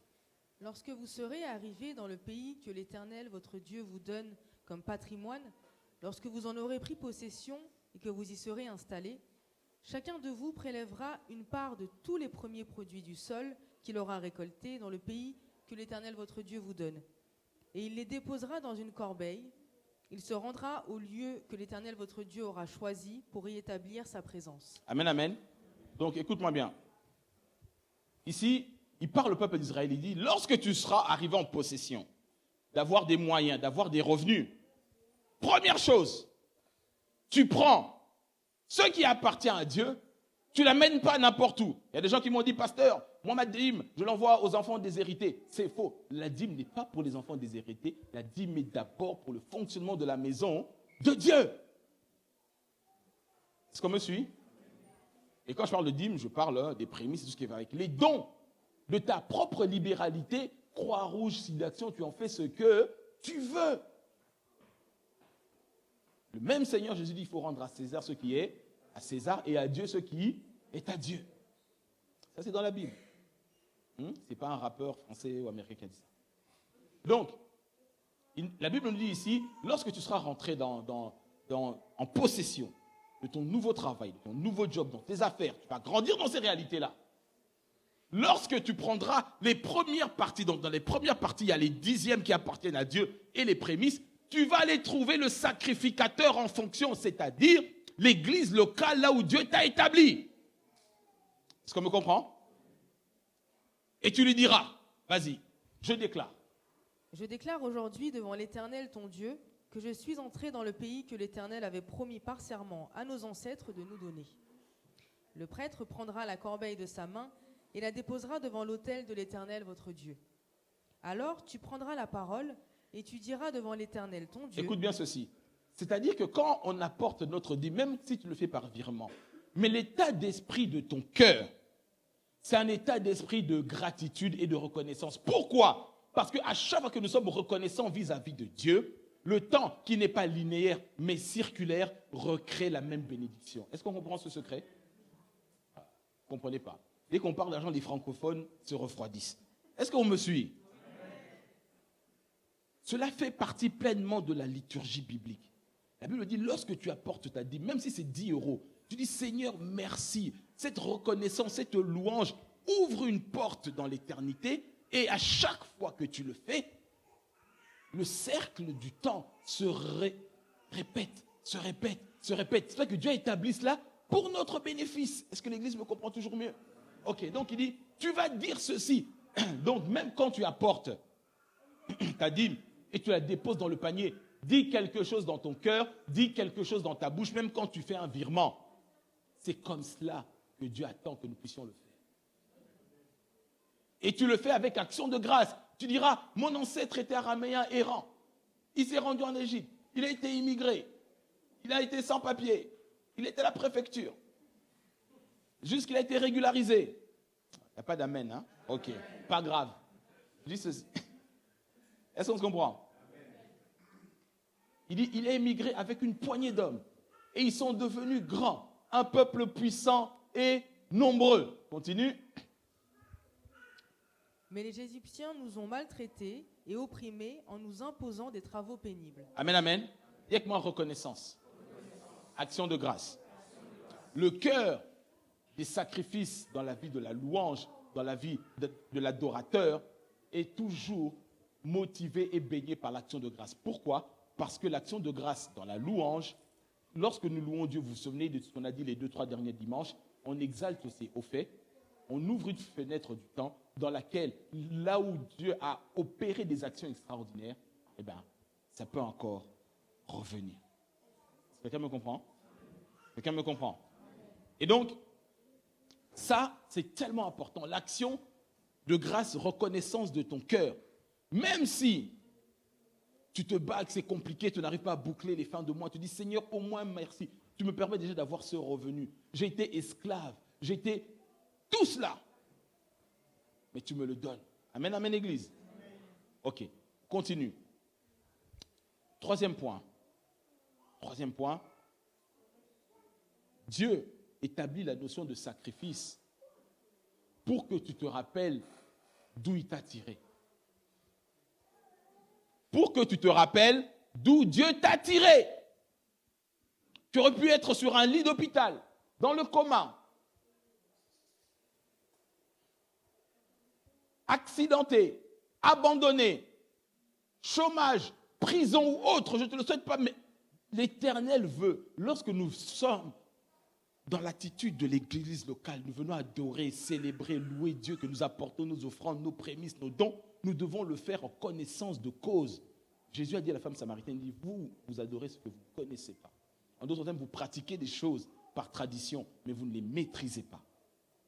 Lorsque vous serez arrivés dans le pays que l'Éternel, votre Dieu, vous donne comme patrimoine, lorsque vous en aurez pris possession et que vous y serez installés, chacun de vous prélèvera une part de tous les premiers produits du sol qu'il aura récoltés dans le pays que l'Éternel, votre Dieu, vous donne. Et il les déposera dans une corbeille. Il se rendra au lieu que l'Éternel, votre Dieu, aura choisi pour y établir sa présence. Amen, amen. Donc, écoute-moi bien. Ici, il parle au peuple d'Israël, il dit, lorsque tu seras arrivé en possession, d'avoir des moyens, d'avoir des revenus, première chose, tu prends ce qui appartient à Dieu, tu ne l'amènes pas n'importe où. Il y a des gens qui m'ont dit, pasteur, moi ma dîme, je l'envoie aux enfants déshérités. C'est faux. La dîme n'est pas pour les enfants déshérités, la dîme est d'abord pour le fonctionnement de la maison de Dieu. Est-ce qu'on me suit? Et quand je parle de dîme, je parle des prémices, tout ce qui va avec. Les dons de ta propre libéralité, Croix-Rouge, Site d'Action, tu en fais ce que tu veux. Le même Seigneur Jésus dit, il faut rendre à César ce qui est à César et à Dieu ce qui est à Dieu. Ça, c'est dans la Bible. Ce n'est pas un rappeur français ou américain qui dit ça. Donc, la Bible nous dit ici, lorsque tu seras rentré en possession de ton nouveau travail, de ton nouveau job, dans tes affaires, tu vas grandir dans ces réalités-là. Lorsque tu prendras les premières parties, donc dans les premières parties, il y a les dixièmes qui appartiennent à Dieu et les prémices, tu vas aller trouver le sacrificateur en fonction, c'est-à-dire l'église locale là où Dieu t'a établi. Est-ce qu'on me comprend? Et tu lui diras, vas-y, je déclare. Je déclare aujourd'hui devant l'Éternel ton Dieu que je suis entré dans le pays que l'Éternel avait promis par serment à nos ancêtres de nous donner. Le prêtre prendra la corbeille de sa main et la déposera devant l'autel de l'Éternel votre Dieu. Alors tu prendras la parole et tu diras devant l'Éternel ton Dieu. Écoute bien ceci. C'est-à-dire que quand on apporte notre dîme, même si tu le fais par virement, mais l'état d'esprit de ton cœur, c'est un état d'esprit de gratitude et de reconnaissance. Pourquoi? Parce qu'à chaque fois que nous sommes reconnaissants vis-à-vis de Dieu, le temps qui n'est pas linéaire mais circulaire recrée la même bénédiction. Est-ce qu'on comprend ce secret? Vous ne comprenez pas. Dès qu'on parle d'argent, les francophones se refroidissent. Est-ce qu'on me suit? Cela fait partie pleinement de la liturgie biblique. La Bible dit, lorsque tu apportes ta dîme, même si c'est 10 €, tu dis, Seigneur, merci. Cette reconnaissance, cette louange ouvre une porte dans l'éternité et à chaque fois que tu le fais, le cercle du temps se répète. C'est vrai que Dieu a établi cela pour notre bénéfice. Est-ce que l'Église me comprend toujours mieux? Ok, donc il dit, tu vas dire ceci. Donc même quand tu apportes ta dîme et tu la déposes dans le panier, dis quelque chose dans ton cœur, dis quelque chose dans ta bouche, même quand tu fais un virement. C'est comme cela que Dieu attend que nous puissions le faire. Et tu le fais avec action de grâce. Tu diras, mon ancêtre était araméen errant. Il s'est rendu en Égypte. Il a été immigré. Il a été sans papier. Il était à la préfecture. Jusqu'il a été régularisé. Il n'y a pas d'amen, hein? Ok, pas grave. Je dis ceci. Est-ce qu'on se comprend? Il dit, il est émigré avec une poignée d'hommes. Et ils sont devenus grands. Un peuple puissant et nombreux. Continue. Mais les Égyptiens nous ont maltraités et opprimés en nous imposant des travaux pénibles. Amen, amen. Il y a que moi reconnaissance. Action de grâce. Le cœur des sacrifices dans la vie de la louange, dans la vie de l'adorateur, est toujours motivé et baigné par l'action de grâce. Pourquoi? Parce que l'action de grâce dans la louange, lorsque nous louons Dieu, vous vous souvenez de ce qu'on a dit les 2-3 derniers dimanches, on exalte ses hauts faits, on ouvre une fenêtre du temps dans laquelle, là où Dieu a opéré des actions extraordinaires, eh bien, ça peut encore revenir. Quelqu'un me comprend? Quelqu'un me comprend? Et donc, ça, c'est tellement important. L'action de grâce, reconnaissance de ton cœur. Même si tu te bats, que c'est compliqué, tu n'arrives pas à boucler les fins de mois, tu dis, Seigneur, au moins merci. Tu me permets déjà d'avoir ce revenu. J'ai été esclave, j'ai été tout cela. Mais tu me le donnes. Amen, amen, Église. Ok, continue. Troisième point. Dieu établit la notion de sacrifice pour que tu te rappelles d'où il t'a tiré. Pour que tu te rappelles d'où Dieu t'a tiré. Tu aurais pu être sur un lit d'hôpital, dans le coma, accidenté, abandonné, chômage, prison ou autre, je ne te le souhaite pas, mais l'Éternel veut, lorsque nous sommes dans l'attitude de l'église locale, nous venons adorer, célébrer, louer Dieu, que nous apportons nos offrandes, nos prémices, nos dons, nous devons le faire en connaissance de cause. Jésus a dit à la femme samaritaine, il dit, vous adorez ce que vous ne connaissez pas. En d'autres termes, vous pratiquez des choses par tradition, mais vous ne les maîtrisez pas.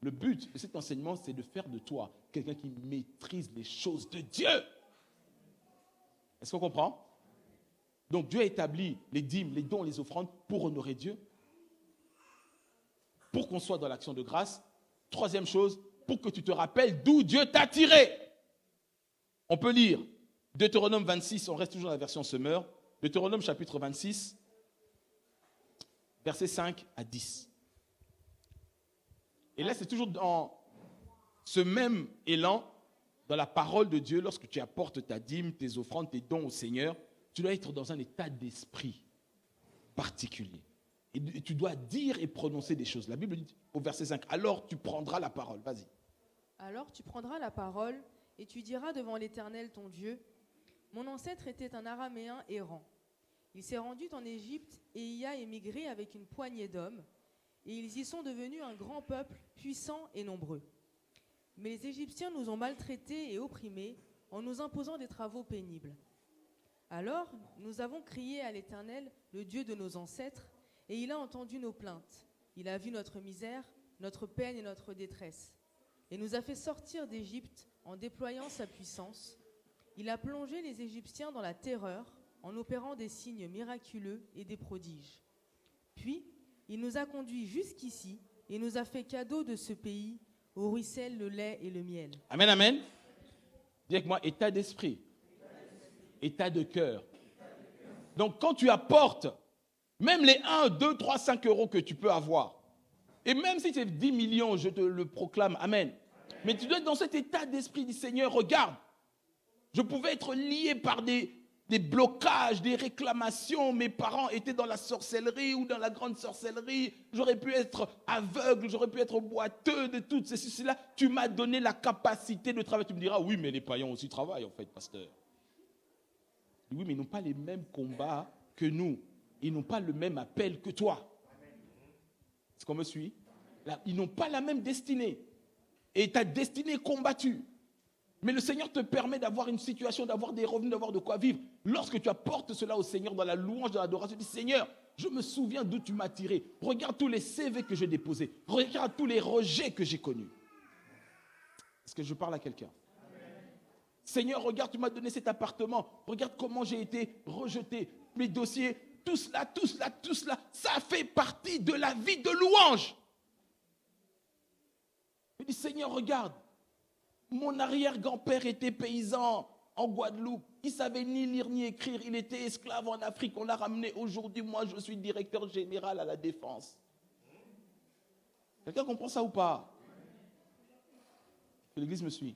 Le but de cet enseignement, c'est de faire de toi quelqu'un qui maîtrise les choses de Dieu. Est-ce qu'on comprend? Donc Dieu a établi les dîmes, les dons, les offrandes pour honorer Dieu, pour qu'on soit dans l'action de grâce. Troisième chose, pour que tu te rappelles d'où Dieu t'a tiré. On peut lire Deutéronome 26, on reste toujours dans la version Semeur. Deutéronome chapitre 26, versets 5 à 10. Et là, c'est toujours dans ce même élan, dans la parole de Dieu, lorsque tu apportes ta dîme, tes offrandes, tes dons au Seigneur, tu dois être dans un état d'esprit particulier. Et tu dois dire et prononcer des choses. La Bible dit au verset 5, alors tu prendras la parole. Vas-y. Alors tu prendras la parole et tu diras devant l'Éternel ton Dieu, mon ancêtre était un Araméen errant. Il s'est rendu en Égypte et y a émigré avec une poignée d'hommes, et ils y sont devenus un grand peuple puissant et nombreux. Mais les Égyptiens nous ont maltraités et opprimés en nous imposant des travaux pénibles. Alors nous avons crié à l'Éternel, le Dieu de nos ancêtres, et il a entendu nos plaintes. Il a vu notre misère, notre peine et notre détresse, et nous a fait sortir d'Égypte en déployant sa puissance. Il a plongé les Égyptiens dans la terreur en opérant des signes miraculeux et des prodiges. Puis, il nous a conduits jusqu'ici et nous a fait cadeau de ce pays où ruisselle le lait et le miel. Amen, amen. Dis avec moi, état d'esprit, état de cœur. Donc, quand tu apportes, même les 1, 2, 3, 5 euros que tu peux avoir, et même si c'est 10 millions, je te le proclame, amen. Mais tu dois être dans cet état d'esprit du Seigneur, regarde, je pouvais être lié par des blocages, des réclamations. Mes parents étaient dans la sorcellerie ou dans la grande sorcellerie. J'aurais pu être aveugle, j'aurais pu être boiteux de toutes ceci-là. Tu m'as donné la capacité de travailler. Tu me diras, oui, mais les païens aussi travaillent en fait, pasteur. Oui, mais ils n'ont pas les mêmes combats que nous. Ils n'ont pas le même appel que toi. Est-ce qu'on me suit? Là, ils n'ont pas la même destinée. Et ta destinée est combattue. Mais le Seigneur te permet d'avoir une situation, d'avoir des revenus, d'avoir de quoi vivre. Lorsque tu apportes cela au Seigneur dans la louange, dans l'adoration, tu dis, Seigneur, je me souviens d'où tu m'as tiré. Regarde tous les CV que j'ai déposés. Regarde tous les rejets que j'ai connus. Est-ce que je parle à quelqu'un? Seigneur, regarde, tu m'as donné cet appartement. Regarde comment j'ai été rejeté. Mes dossiers, tout cela, ça fait partie de la vie de louange. Je dis, Seigneur, regarde. Mon arrière-grand-père était paysan en Guadeloupe. Il ne savait ni lire ni écrire. Il était esclave en Afrique. On l'a ramené aujourd'hui. Moi, je suis directeur général à la Défense. Quelqu'un comprend ça ou pas? Que l'Église me suit.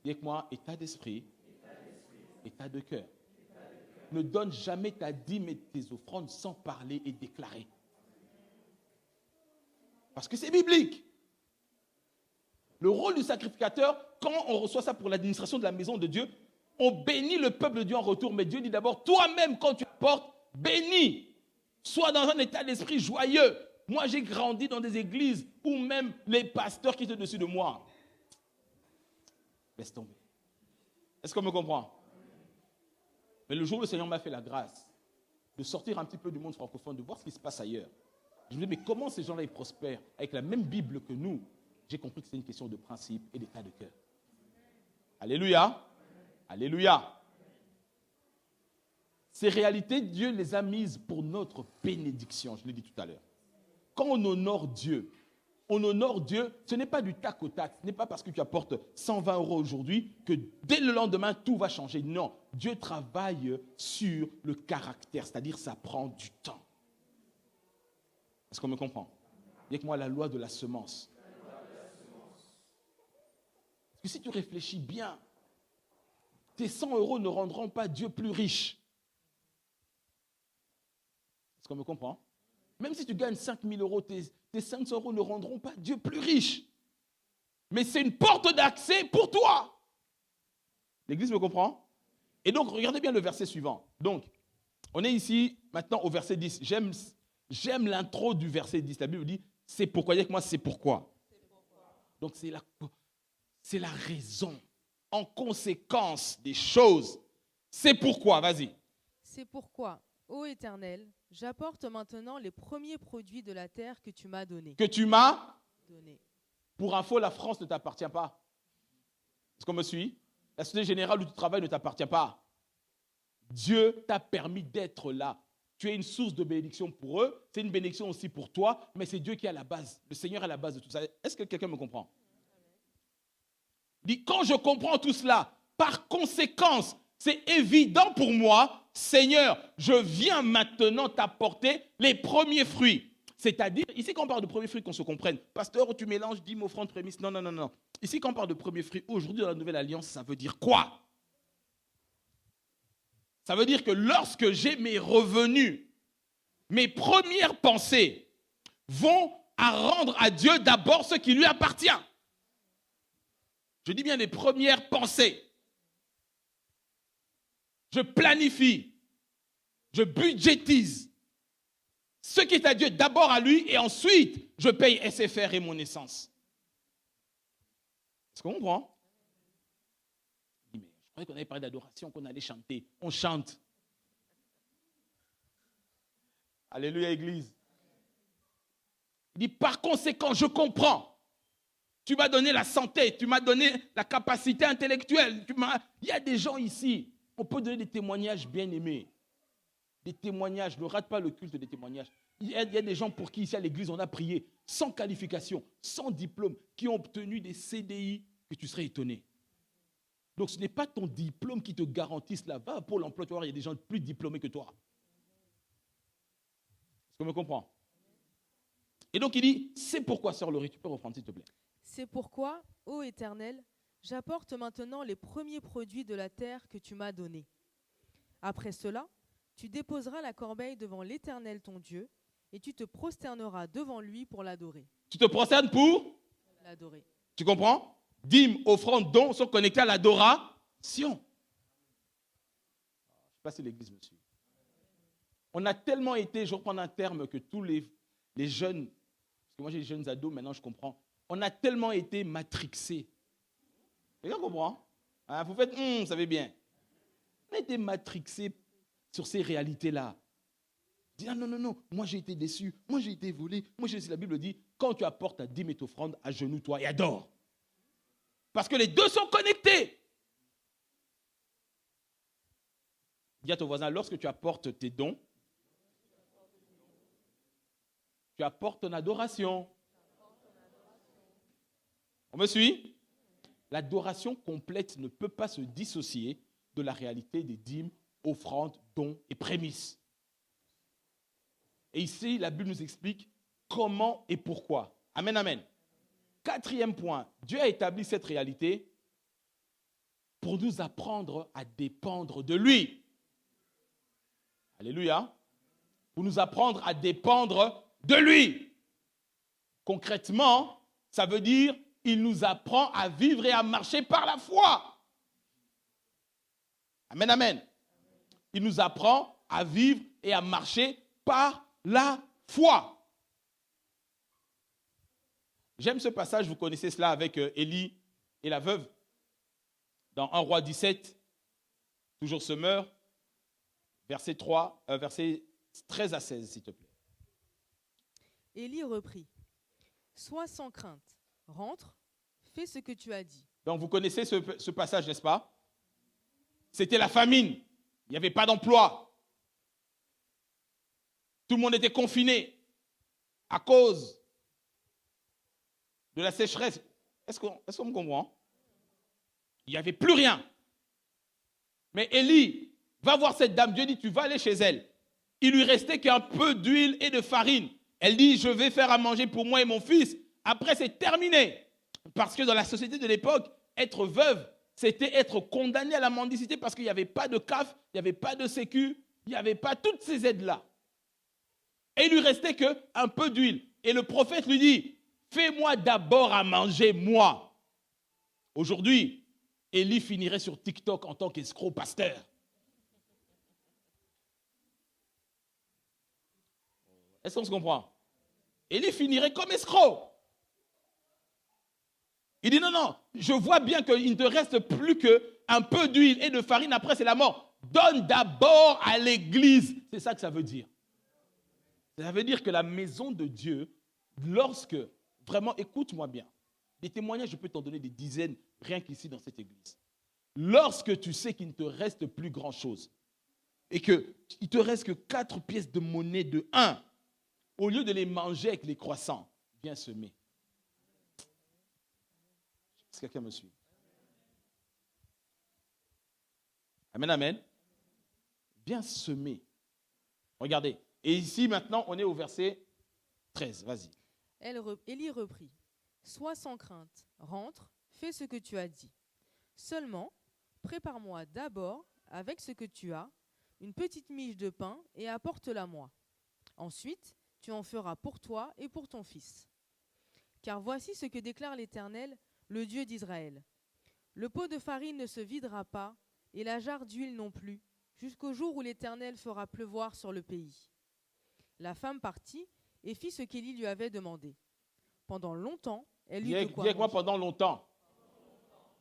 Dis avec moi, état d'esprit, état de cœur. Ne donne jamais ta dîme et tes offrandes sans parler et déclarer. Parce que c'est biblique. Le rôle du sacrificateur, quand on reçoit ça pour l'administration de la maison de Dieu, on bénit le peuple de Dieu en retour. Mais Dieu dit d'abord, toi-même, quand tu apportes, bénis. Sois dans un état d'esprit joyeux. Moi, j'ai grandi dans des églises où même les pasteurs qui étaient dessus de moi. Laisse tomber. Est-ce qu'on me comprend? Mais le jour où le Seigneur m'a fait la grâce de sortir un petit peu du monde francophone, de voir ce qui se passe ailleurs, je me dis, mais comment ces gens-là ils prospèrent avec la même Bible que nous? J'ai compris que c'est une question de principe et d'état de cœur. Alléluia. Alléluia. Ces réalités, Dieu les a mises pour notre bénédiction, je l'ai dit tout à l'heure. Quand on honore Dieu, ce n'est pas du tac au tac, ce n'est pas parce que tu apportes 120 euros aujourd'hui que dès le lendemain, tout va changer. Non, Dieu travaille sur le caractère, c'est-à-dire ça prend du temps. Est-ce qu'on me comprend? Dis avec moi la loi de la semence. Parce que si tu réfléchis bien, tes 100 euros ne rendront pas Dieu plus riche. Est-ce qu'on me comprend? Même si tu gagnes 5 000 euros, tes 500 euros ne rendront pas Dieu plus riche. Mais c'est une porte d'accès pour toi. L'Église me comprend? Et donc, regardez bien le verset suivant. Donc, on est ici maintenant au verset 10. J'aime J'aime l'intro du verset 10. La Bible dit, c'est pourquoi. Dis avec moi, c'est pourquoi. Donc c'est la raison, en conséquence des choses. C'est pourquoi, vas-y. C'est pourquoi, ô Éternel, j'apporte maintenant les premiers produits de la terre que tu m'as donnés. Que tu m'as Donné. Pour info, la France ne t'appartient pas. Est-ce qu'on me suit? La Société Générale où tu travailles ne t'appartient pas. Dieu t'a permis d'être là. Tu es une source de bénédiction pour eux. C'est une bénédiction aussi pour toi, mais c'est Dieu qui est à la base. Le Seigneur est à la base de tout ça. Est-ce que quelqu'un me comprend? Il dit, quand je comprends tout cela, par conséquence, c'est évident pour moi, Seigneur, je viens maintenant t'apporter les premiers fruits. C'est-à-dire, ici quand on parle de premiers fruits, qu'on se comprenne, pasteur, tu mélanges dîmes, offrandes, prémices. Non, non, non, non. Ici quand on parle de premiers fruits, aujourd'hui dans la Nouvelle Alliance, ça veut dire quoi? Ça veut dire que lorsque j'ai mes revenus, mes premières pensées vont à rendre à Dieu d'abord ce qui lui appartient. Je dis bien les premières pensées. Je planifie, je budgétise ce qui est à Dieu d'abord à lui et ensuite je paye SFR et mon essence. Est-ce qu'on comprend? Je croyais qu'on avait parlé d'adoration, qu'on allait chanter. On chante. Alléluia, Église. Il dit, par conséquent, je comprends. Tu m'as donné la santé, tu m'as donné la capacité intellectuelle. Il y a des gens ici, on peut donner des témoignages bien aimés. Des témoignages, ne rate pas le culte des témoignages. Il y a des gens pour qui ici à l'église on a prié, sans qualification, sans diplôme, qui ont obtenu des CDI, que tu serais étonné. Donc ce n'est pas ton diplôme qui te garantisse là-bas. Pour l'emploi, tu vas voir, il y a des gens plus diplômés que toi. Est-ce qu'on me comprend? Et donc il dit, c'est pourquoi, sœur Laurie, tu peux reprendre s'il te plaît. C'est pourquoi, ô Éternel, j'apporte maintenant les premiers produits de la terre que tu m'as donnés. Après cela, tu déposeras la corbeille devant l'Éternel ton Dieu, et tu te prosterneras devant lui pour l'adorer. Tu te prosternes pour L'adorer. Tu comprends? Dîmes, offrandes, dons sont connectés à l'adoration. Je ne sais pas si l'église me suit. On a tellement été, je reprends un terme que tous les jeunes, parce que moi j'ai des jeunes ados, maintenant je comprends, on a tellement été matrixés. Quelqu'un comprend? Hein, vous faites, vous savez bien. On a été matrixés sur ces réalités-là. Dis, ah non, non, non, moi j'ai été déçu, moi j'ai été volé, moi j'ai... La Bible dit, quand tu apportes ta dîme et t'offrande, agenouille-toi et adore. Parce que les deux sont connectés. Dis à ton voisin, lorsque tu apportes tes dons, tu apportes ton adoration. On me suit? L'adoration complète ne peut pas se dissocier de la réalité des dîmes, offrandes, dons et prémices. Et ici, la Bible nous explique comment et pourquoi. Amen, amen. Quatrième point, Dieu a établi cette réalité pour nous apprendre à dépendre de lui. Alléluia. Pour nous apprendre à dépendre de lui. Concrètement, ça veut dire il nous apprend à vivre et à marcher par la foi. Amen, amen. Il nous apprend à vivre et à marcher par la foi. J'aime ce passage, vous connaissez cela avec Élie et la veuve. Dans 1 Roi 17, toujours semeur, verset 13 à 16, s'il te plaît. Élie reprit, sois sans crainte, rentre, fais ce que tu as dit. Donc vous connaissez ce passage, n'est-ce pas? C'était la famine, il n'y avait pas d'emploi. Tout le monde était confiné à cause de la sécheresse. Est-ce qu'on me comprend? Il n'y avait plus rien. Mais Élie va voir cette dame. Dieu dit, tu vas aller chez elle. Il lui restait qu'un peu d'huile et de farine. Elle dit, je vais faire à manger pour moi et mon fils. Après, c'est terminé. Parce que dans la société de l'époque, être veuve, c'était être condamné à la mendicité parce qu'il n'y avait pas de CAF, il n'y avait pas de sécu, il n'y avait pas toutes ces aides-là. Et il lui restait qu'un peu d'huile. Et le prophète lui dit, fais-moi d'abord à manger, moi. Aujourd'hui, Élie finirait sur TikTok en tant qu'escroc pasteur. Est-ce qu'on se comprend? Élie finirait comme escroc. Il dit non, je vois bien qu'il ne te reste plus qu'un peu d'huile et de farine, après c'est la mort. Donne d'abord à l'église. C'est ça que ça veut dire. Ça veut dire que la maison de Dieu, lorsque, vraiment, écoute-moi bien, des témoignages, je peux t'en donner des dizaines, rien qu'ici dans cette église. Lorsque tu sais qu'il ne te reste plus grand-chose et qu'il ne te reste que 4 pièces de monnaie de 1, au lieu de les manger avec les croissants, viens semer. Est-ce que quelqu'un me suit? Amen, amen. Viens semer. Regardez. Et ici, maintenant, on est au verset 13. Vas-y. Élie reprit. Sois sans crainte, rentre, fais ce que tu as dit. Seulement, prépare-moi d'abord, avec ce que tu as, une petite miche de pain et apporte-la-moi. Ensuite, tu en feras pour toi et pour ton fils. Car voici ce que déclare l'Éternel, le Dieu d'Israël. Le pot de farine ne se videra pas, et la jarre d'huile non plus, jusqu'au jour où l'Éternel fera pleuvoir sur le pays. La femme partit et fit ce qu'Élie lui avait demandé. Pendant longtemps, elle eut de quoi Dis avec moi pendant longtemps.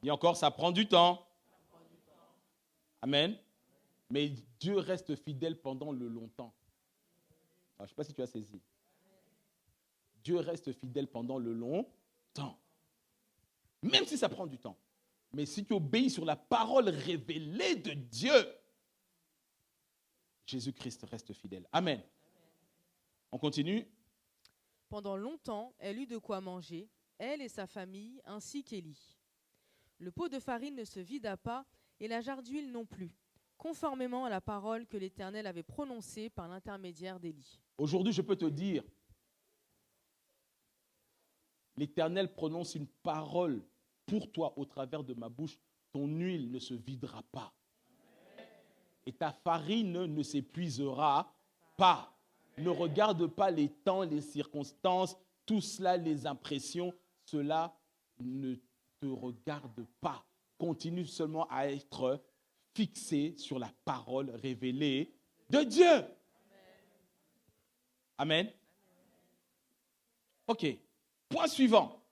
Et encore, ça prend du temps. Amen. Mais Dieu reste fidèle pendant le longtemps. Je ne sais pas si tu as saisi. Dieu reste fidèle pendant le longtemps. Même si ça prend du temps. Mais si tu obéis sur la parole révélée de Dieu, Jésus-Christ reste fidèle. Amen. On continue. Pendant longtemps, elle eut de quoi manger, elle et sa famille, ainsi qu'Élie. Le pot de farine ne se vida pas, et la jarre d'huile non plus, conformément à la parole que l'Éternel avait prononcée par l'intermédiaire d'Élie. Aujourd'hui, je peux te dire, l'Éternel prononce une parole pour toi au travers de ma bouche. Ton huile ne se videra pas. Et ta farine ne s'épuisera pas. Ne regarde pas les temps, les circonstances, tout cela, les impressions. Cela ne te regarde pas. Continue seulement à être fixé sur la parole révélée de Dieu. Amen. Ok. Point suivant.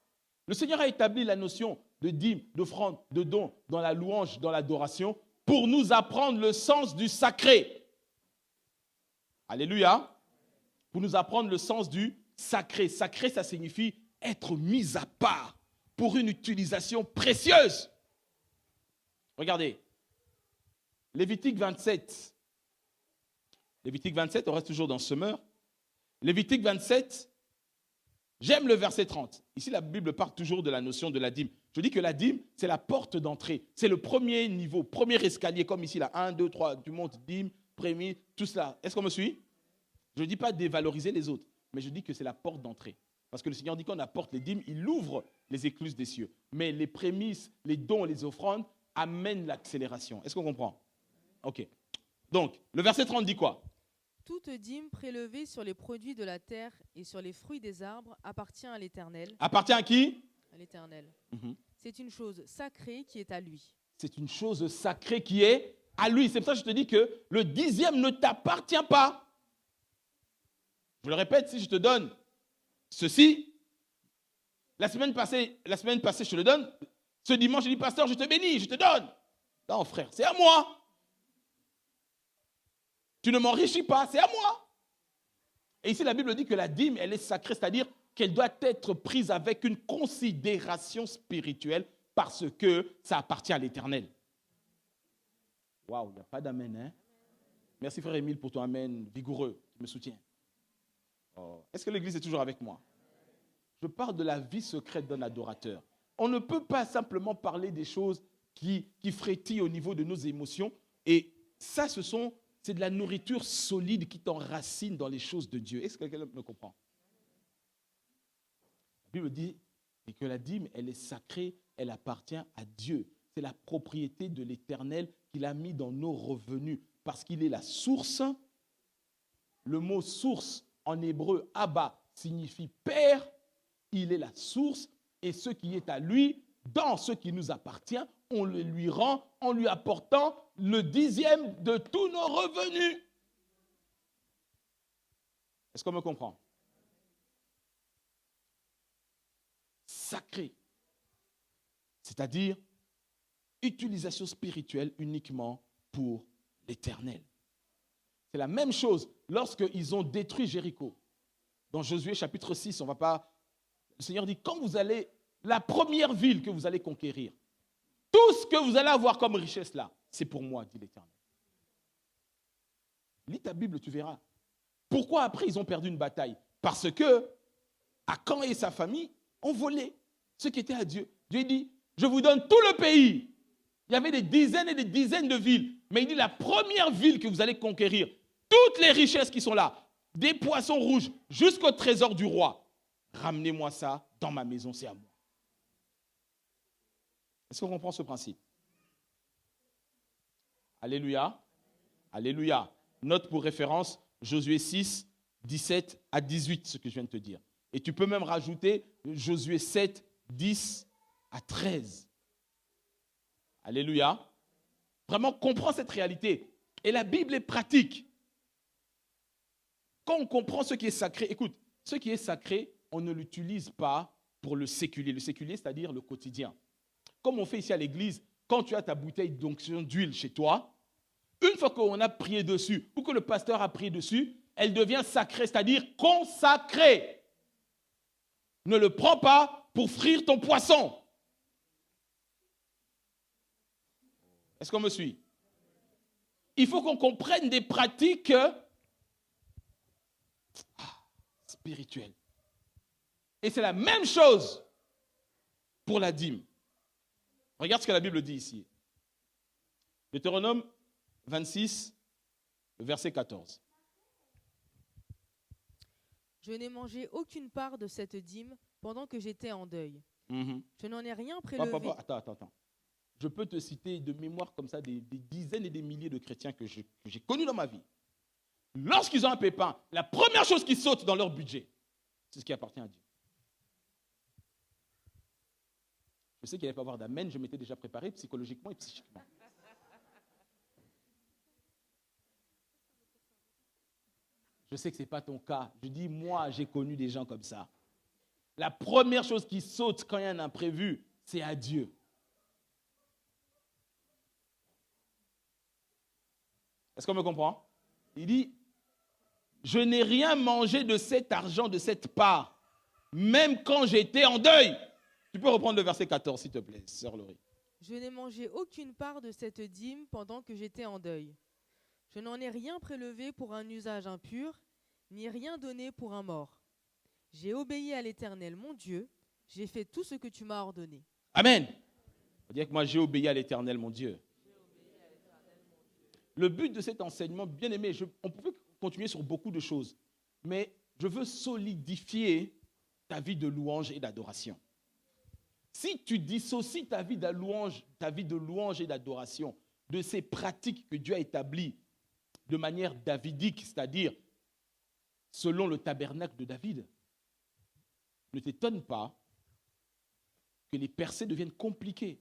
Le Seigneur a établi la notion de dîme, d'offrande, de don dans la louange, dans l'adoration, pour nous apprendre le sens du sacré. Alléluia. Pour nous apprendre le sens du sacré. Sacré, ça signifie être mis à part pour une utilisation précieuse. Regardez. Lévitique 27. Lévitique 27, on reste toujours dans Semeur. Lévitique 27, j'aime le verset 30. Ici, la Bible parle toujours de la notion de la dîme. Je dis que la dîme, c'est la porte d'entrée. C'est le premier niveau, premier escalier, comme ici, là. 1, 2, 3, tu montes, dîme, prémisse, tout cela. Est-ce qu'on me suit? Je ne dis pas dévaloriser les autres, mais je dis que c'est la porte d'entrée. Parce que le Seigneur dit qu'on apporte les dîmes, il ouvre les écluses des cieux. Mais les prémices, les dons, les offrandes amènent l'accélération. Est-ce qu'on comprend? Ok. Donc, le verset 30 dit quoi? Toute dîme prélevée sur les produits de la terre et sur les fruits des arbres appartient à l'Éternel. Appartient à qui? À l'Éternel. C'est une chose sacrée qui est à lui. C'est une chose sacrée qui est à lui. C'est pour ça que je te dis que le 10e ne t'appartient pas. Je le répète, si je te donne ceci, la semaine passée, je te le donne. Ce dimanche, je dis, pasteur, je te bénis, je te donne. Non, frère, c'est à moi. Tu ne m'enrichis pas, c'est à moi. Et ici, la Bible dit que la dîme, elle est sacrée, c'est-à-dire qu'elle doit être prise avec une considération spirituelle parce que ça appartient à l'Éternel. Waouh, il n'y a pas d'amen, hein? Merci, frère Émile, pour ton amen vigoureux. Tu me soutiens. Oh. Est-ce que l'Église est toujours avec moi? Je parle de la vie secrète d'un adorateur. On ne peut pas simplement parler des choses qui frétillent au niveau de nos émotions. Et ça, c'est de la nourriture solide qui t'enracine dans les choses de Dieu. Est-ce que quelqu'un me comprend? La Bible dit que la dîme, elle est sacrée, elle appartient à Dieu. C'est la propriété de l'Éternel qu'il a mis dans nos revenus parce qu'il est la source. Le mot source en hébreu, Abba, signifie père. Il est la source et ce qui est à lui, dans ce qui nous appartient, on le lui rend en lui apportant le 10e de tous nos revenus. Est-ce qu'on me comprend? Sacré. C'est-à-dire, utilisation spirituelle uniquement pour l'Éternel. C'est la même chose lorsqu'ils ont détruit Jéricho. Dans Josué chapitre 6, on va pas... Le Seigneur dit, quand vous allez... La première ville que vous allez conquérir, tout ce que vous allez avoir comme richesse là, c'est pour moi, dit l'Éternel. Lis ta Bible, tu verras. Pourquoi après ils ont perdu une bataille? Parce que Akan et sa famille ont volé ce qui était à Dieu. Dieu dit, je vous donne tout le pays. Il y avait des dizaines et des dizaines de villes. Mais il dit, la première ville que vous allez conquérir, toutes les richesses qui sont là, des poissons rouges jusqu'au trésor du roi, ramenez-moi ça dans ma maison, c'est à moi. Est-ce qu'on comprend ce principe? Alléluia. Alléluia. Note pour référence Josué 6, 17 à 18, ce que je viens de te dire. Et tu peux même rajouter Josué 7, 10 à 13. Alléluia. Vraiment, comprends cette réalité. Et la Bible est pratique. Quand on comprend ce qui est sacré, écoute, ce qui est sacré, on ne l'utilise pas pour le séculier. Le séculier, c'est-à-dire le quotidien. Comme on fait ici à l'église, quand tu as ta bouteille d'onction d'huile chez toi, une fois qu'on a prié dessus, ou que le pasteur a prié dessus, elle devient sacrée, c'est-à-dire consacrée. Ne le prends pas pour frire ton poisson. Est-ce qu'on me suit? Il faut qu'on comprenne des pratiques spirituelles. Et c'est la même chose pour la dîme. Regarde ce que la Bible dit ici. Deutéronome 26, verset 14. Je n'ai mangé aucune part de cette dîme pendant que j'étais en deuil. Je n'en ai rien prélevé. Attends. Je peux te citer de mémoire comme ça des dizaines et des milliers de chrétiens que j'ai connus dans ma vie. Lorsqu'ils ont un pépin, la première chose qui saute dans leur budget, c'est ce qui appartient à Dieu. Je sais qu'il n'allait pas avoir d'amen, je m'étais déjà préparé psychologiquement et psychiquement. Je sais que ce n'est pas ton cas. Je dis, moi, j'ai connu des gens comme ça. La première chose qui saute quand il y a un imprévu, c'est à Dieu. Est-ce qu'on me comprend? Il dit, je n'ai rien mangé de cet argent, de cette part, même quand j'étais en deuil. Tu peux reprendre le verset 14, s'il te plaît, sœur Laurie. Je n'ai mangé aucune part de cette dîme pendant que j'étais en deuil. Je n'en ai rien prélevé pour un usage impur, ni rien donné pour un mort. J'ai obéi à l'Éternel, mon Dieu. J'ai fait tout ce que tu m'as ordonné. Amen. On va dire que moi, j'ai obéi à l'Éternel, mon Dieu. Le but de cet enseignement, bien aimé, on peut continuer sur beaucoup de choses, mais je veux solidifier ta vie de louange et d'adoration. Si tu dissocies ta vie de louange et d'adoration de ces pratiques que Dieu a établies de manière davidique, c'est-à-dire selon le tabernacle de David, ne t'étonne pas que les percées deviennent compliquées.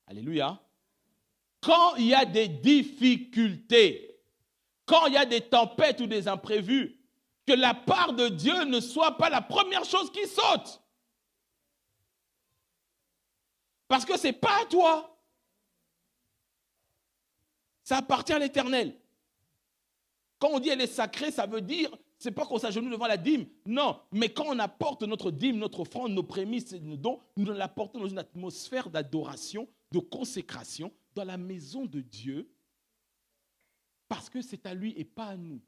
Alléluia. Quand il y a des difficultés, quand il y a des tempêtes ou des imprévus, que la part de Dieu ne soit pas la première chose qui saute. Parce que ce n'est pas à toi. Ça appartient à l'Éternel. Quand on dit elle est sacrée, ça veut dire, c'est pas qu'on s'agenouille devant la dîme. Non, mais quand on apporte notre dîme, notre offrande, nos prémices et nos dons, nous l'apportons dans une atmosphère d'adoration, de consécration, dans la maison de Dieu, parce que c'est à lui et pas à nous.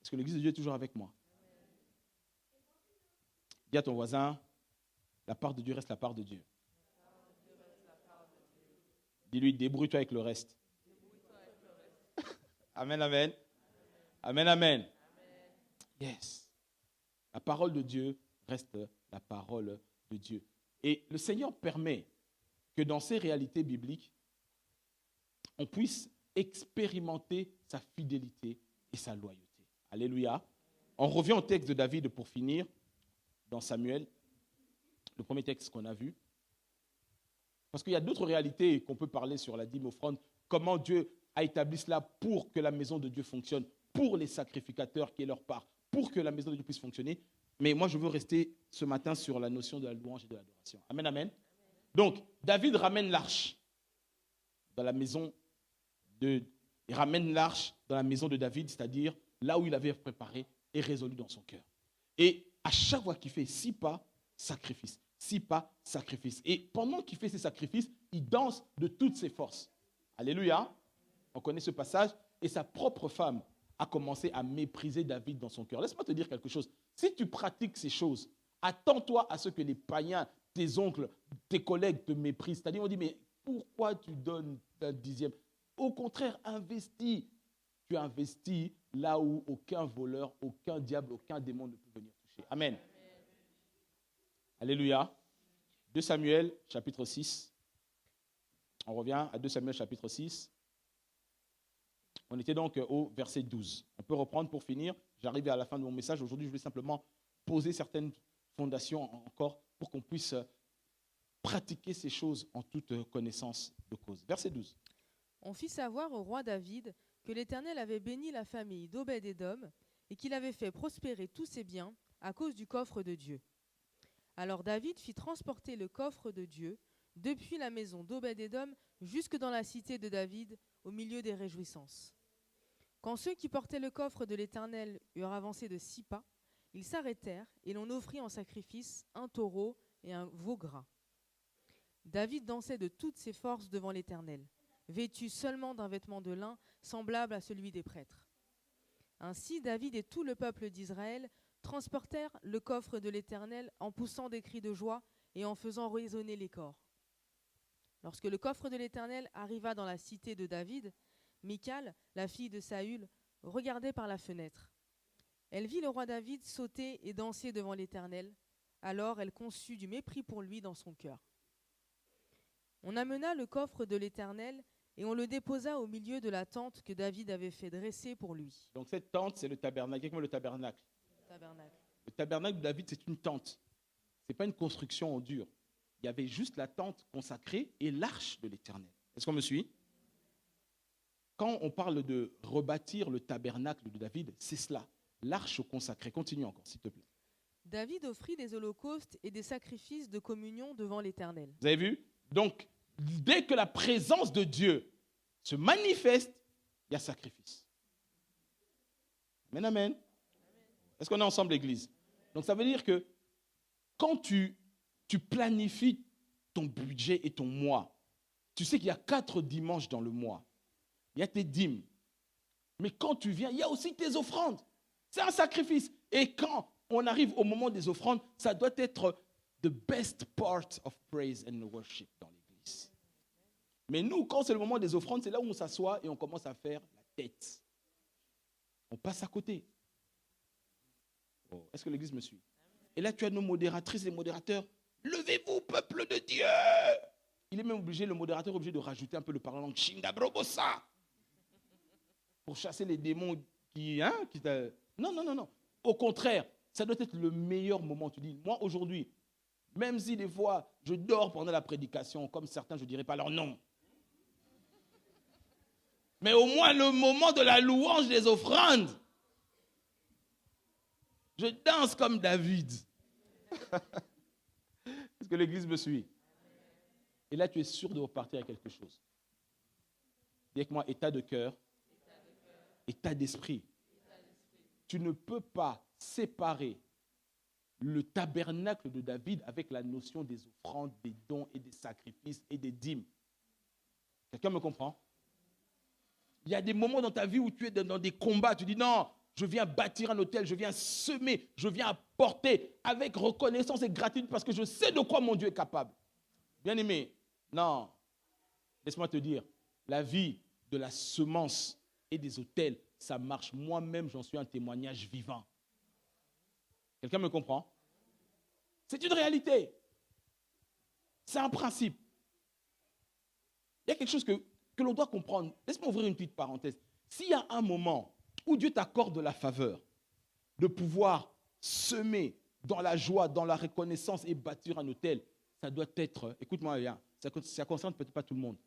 Est-ce que l'Église de Dieu est toujours avec moi? Dis à ton voisin, la part de Dieu reste la part de Dieu. Dis-lui, débrouille-toi avec le reste. Amen, amen. Amen, amen. Yes. La parole de Dieu reste la parole de Dieu. Et le Seigneur permet que dans ces réalités bibliques, on puisse expérimenter sa fidélité et sa loyauté. Alléluia. On revient au texte de David pour finir, dans Samuel, le premier texte qu'on a vu. Parce qu'il y a d'autres réalités qu'on peut parler sur la dîme offrande, comment Dieu a établi cela pour que la maison de Dieu fonctionne, pour les sacrificateurs, qui est leur part, pour que la maison de Dieu puisse fonctionner. Mais moi, je veux rester ce matin sur la notion de la louange et de l'adoration. Amen, amen. Donc, David ramène l'arche dans la maison il ramène l'arche dans la maison de David, c'est-à-dire là où il avait préparé et résolu dans son cœur. Et à chaque fois qu'il fait 6 pas, sacrifice. 6 pas, sacrifice. Et pendant qu'il fait ses sacrifices, il danse de toutes ses forces. Alléluia. On connaît ce passage. Et sa propre femme a commencé à mépriser David dans son cœur. Laisse-moi te dire quelque chose. Si tu pratiques ces choses, attends-toi à ce que les païens, tes oncles, tes collègues te méprisent. C'est-à-dire, on dit, mais pourquoi tu donnes un dixième? Au contraire, investis. Tu investis là où aucun voleur, aucun diable, aucun démon ne peut venir toucher. Amen. Amen. Alléluia. 2 Samuel, chapitre 6. On revient à 2 Samuel, chapitre 6. On était donc au verset 12. On peut reprendre pour finir. J'arrive à la fin de mon message. Aujourd'hui, je vais simplement poser certaines fondations encore pour qu'on puisse pratiquer ces choses en toute connaissance de cause. Verset 12. On fit savoir au roi David que l'Éternel avait béni la famille d'Obed-Édom et qu'il avait fait prospérer tous ses biens à cause du coffre de Dieu. Alors David fit transporter le coffre de Dieu depuis la maison d'Obed-Édom jusque dans la cité de David, au milieu des réjouissances. Quand ceux qui portaient le coffre de l'Éternel eurent avancé de 6 pas, ils s'arrêtèrent et l'on offrit en sacrifice un taureau et un veau gras. David dansait de toutes ses forces devant l'Éternel, vêtu seulement d'un vêtement de lin semblable à celui des prêtres. Ainsi David et tout le peuple d'Israël transportèrent le coffre de l'Éternel en poussant des cris de joie et en faisant résonner les cors. Lorsque le coffre de l'Éternel arriva dans la cité de David, Michal, la fille de Saül, regardait par la fenêtre. Elle vit le roi David sauter et danser devant l'Éternel. Alors elle conçut du mépris pour lui dans son cœur. On amena le coffre de l'Éternel et on le déposa au milieu de la tente que David avait fait dresser pour lui. Donc cette tente, c'est le tabernacle. Qu'est-ce que le tabernacle? Le tabernacle de David, c'est une tente. Ce n'est pas une construction en dur. Il y avait juste la tente consacrée et l'arche de l'Éternel. Est-ce qu'on me suit? Quand on parle de rebâtir le tabernacle de David, c'est cela, l'arche consacrée. Continue encore, s'il te plaît. David offrit des holocaustes et des sacrifices de communion devant l'Éternel. Vous avez vu? Donc, dès que la présence de Dieu se manifeste, il y a sacrifice. Amen, amen. Est-ce qu'on est ensemble, l'Église? Donc, ça veut dire que quand tu planifies ton budget et ton mois, tu sais qu'il y a 4 dimanches dans le mois. Il y a tes dîmes. Mais quand tu viens, il y a aussi tes offrandes. C'est un sacrifice. Et quand on arrive au moment des offrandes, ça doit être the best part of praise and worship dans l'église. Mais nous, quand c'est le moment des offrandes, c'est là où on s'assoit et on commence à faire la tête. On passe à côté. Oh, est-ce que l'église me suit? Et là, tu as nos modératrices et modérateurs. Levez-vous, peuple de Dieu! Il est même obligé, le modérateur est obligé de rajouter un peu le parlant Chindabrobosa pour chasser les démons qui Non. Au contraire, ça doit être le meilleur moment. Tu dis, moi aujourd'hui, même si des fois je dors pendant la prédication, comme certains, je ne dirai pas leur nom. Mais au moins le moment de la louange des offrandes, je danse comme David. Est-ce que l'église me suit? Et là, tu es sûr de repartir à quelque chose. Dis avec moi, état de cœur, état d'esprit. Tu ne peux pas séparer le tabernacle de David avec la notion des offrandes, des dons et des sacrifices et des dîmes. Quelqu'un me comprend? Il y a des moments dans ta vie où tu es dans des combats, tu dis non, je viens bâtir un autel, je viens semer, je viens apporter avec reconnaissance et gratitude parce que je sais de quoi mon Dieu est capable. Bien-aimé, non, laisse-moi te dire, la vie de la semence et des autels, ça marche. Moi-même, j'en suis un témoignage vivant. Quelqu'un me comprend? C'est une réalité. C'est un principe. Il y a quelque chose que l'on doit comprendre. Laisse-moi ouvrir une petite parenthèse. S'il y a un moment où Dieu t'accorde la faveur de pouvoir semer dans la joie, dans la reconnaissance et bâtir un autel, ça doit être, écoute-moi bien, ça ne concerne peut-être pas tout le monde.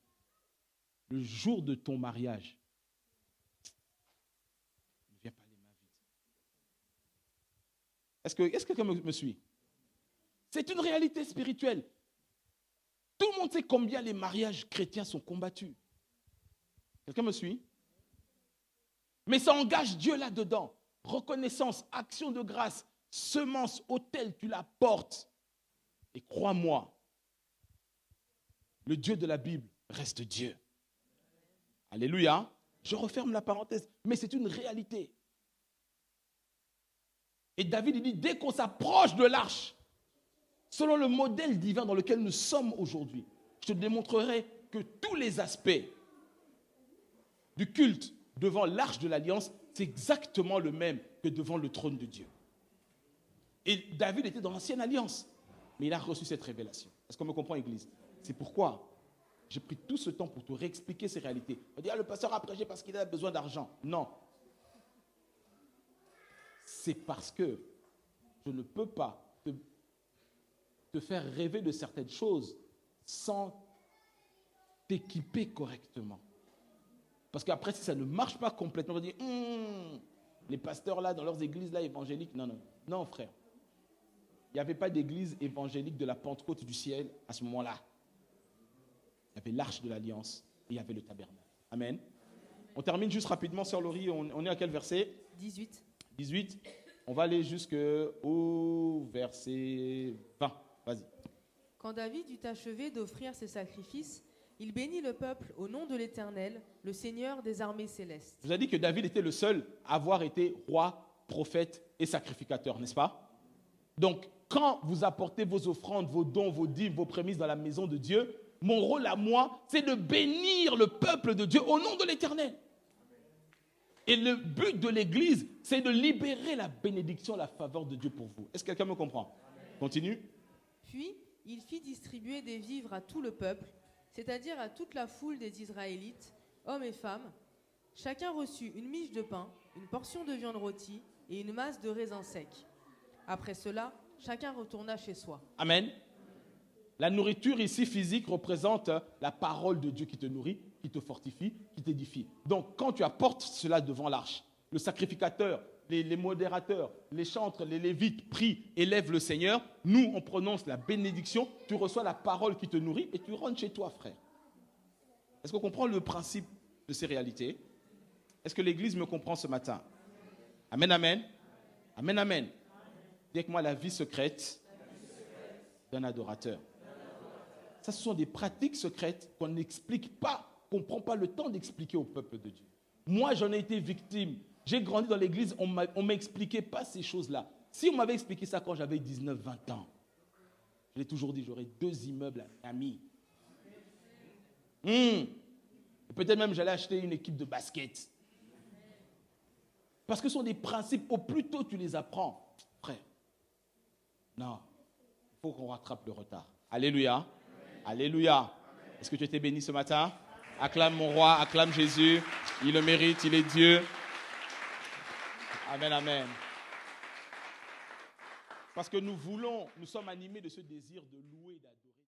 Le jour de ton mariage, ne Est-ce que quelqu'un me suit? C'est une réalité spirituelle. Tout le monde sait combien les mariages chrétiens sont combattus. Quelqu'un me suit? Mais ça engage Dieu là-dedans. Reconnaissance, action de grâce, semence, autel, tu la portes. Et crois-moi, le Dieu de la Bible reste Dieu. Alléluia. Je referme la parenthèse, mais c'est une réalité. Et David, il dit, dès qu'on s'approche de l'arche, selon le modèle divin dans lequel nous sommes aujourd'hui, je te démontrerai que tous les aspects du culte devant l'arche de l'alliance, c'est exactement le même que devant le trône de Dieu. Et David était dans l'ancienne alliance, mais il a reçu cette révélation. Est-ce qu'on me comprend, Église? C'est pourquoi j'ai pris tout ce temps pour te réexpliquer ces réalités. On dit, le pasteur a prêché parce qu'il a besoin d'argent. Non. C'est parce que je ne peux pas te faire rêver de certaines choses sans t'équiper correctement. Parce qu'après, si ça ne marche pas complètement, on va dire, les pasteurs là, dans leurs églises là, évangéliques, non frère. Il n'y avait pas d'église évangélique de la Pentecôte du ciel à ce moment-là. Il y avait l'arche de l'alliance et il y avait le tabernacle. Amen. On termine juste rapidement, sœur Laurie, on est à quel verset? 18. 18. On va aller jusqu'au verset 20. Vas-y. Quand David eut achevé d'offrir ses sacrifices, il bénit le peuple au nom de l'Éternel, le Seigneur des armées célestes. Je vous ai dit que David était le seul à avoir été roi, prophète et sacrificateur, n'est-ce pas? Donc, quand vous apportez vos offrandes, vos dons, vos dîmes, vos prémices dans la maison de Dieu, mon rôle à moi, c'est de bénir le peuple de Dieu au nom de l'Éternel. Et le but de l'Église, c'est de libérer la bénédiction, la faveur de Dieu pour vous. Est-ce que quelqu'un me comprend? Continue. Puis, il fit distribuer des vivres à tout le peuple, c'est-à-dire à toute la foule des Israélites, hommes et femmes. Chacun reçut une miche de pain, une portion de viande rôtie et une masse de raisins secs. Après cela, chacun retourna chez soi. Amen. La nourriture ici physique représente la parole de Dieu qui te nourrit, qui te fortifie, qui t'édifie. Donc, quand tu apportes cela devant l'arche, le sacrificateur, les modérateurs, les chantres, les lévites prient, élèvent le Seigneur. Nous, on prononce la bénédiction. Tu reçois la parole qui te nourrit et tu rentres chez toi, frère. Est-ce qu'on comprend le principe de ces réalités? Est-ce que l'Église me comprend ce matin? Amen, amen. Amen, amen. Dis avec moi la vie secrète d'un adorateur. Ça, ce sont des pratiques secrètes qu'on n'explique pas, qu'on ne prend pas le temps d'expliquer au peuple de Dieu. Moi, j'en ai été victime. J'ai grandi dans l'église, on ne m'expliquait pas ces choses-là. Si on m'avait expliqué ça quand j'avais 19-20 ans, je l'ai toujours dit, j'aurais 2 immeubles à Miami. Peut-être même j'allais acheter une équipe de basket. Parce que ce sont des principes, au plus tôt tu les apprends, frère. Non, il faut qu'on rattrape le retard. Alléluia. Amen. Alléluia. Est-ce que tu étais béni ce matin? Acclame mon roi, acclame Jésus. Il le mérite, il est Dieu. Amen, amen. Parce que nous sommes animés de ce désir de louer, d'adorer.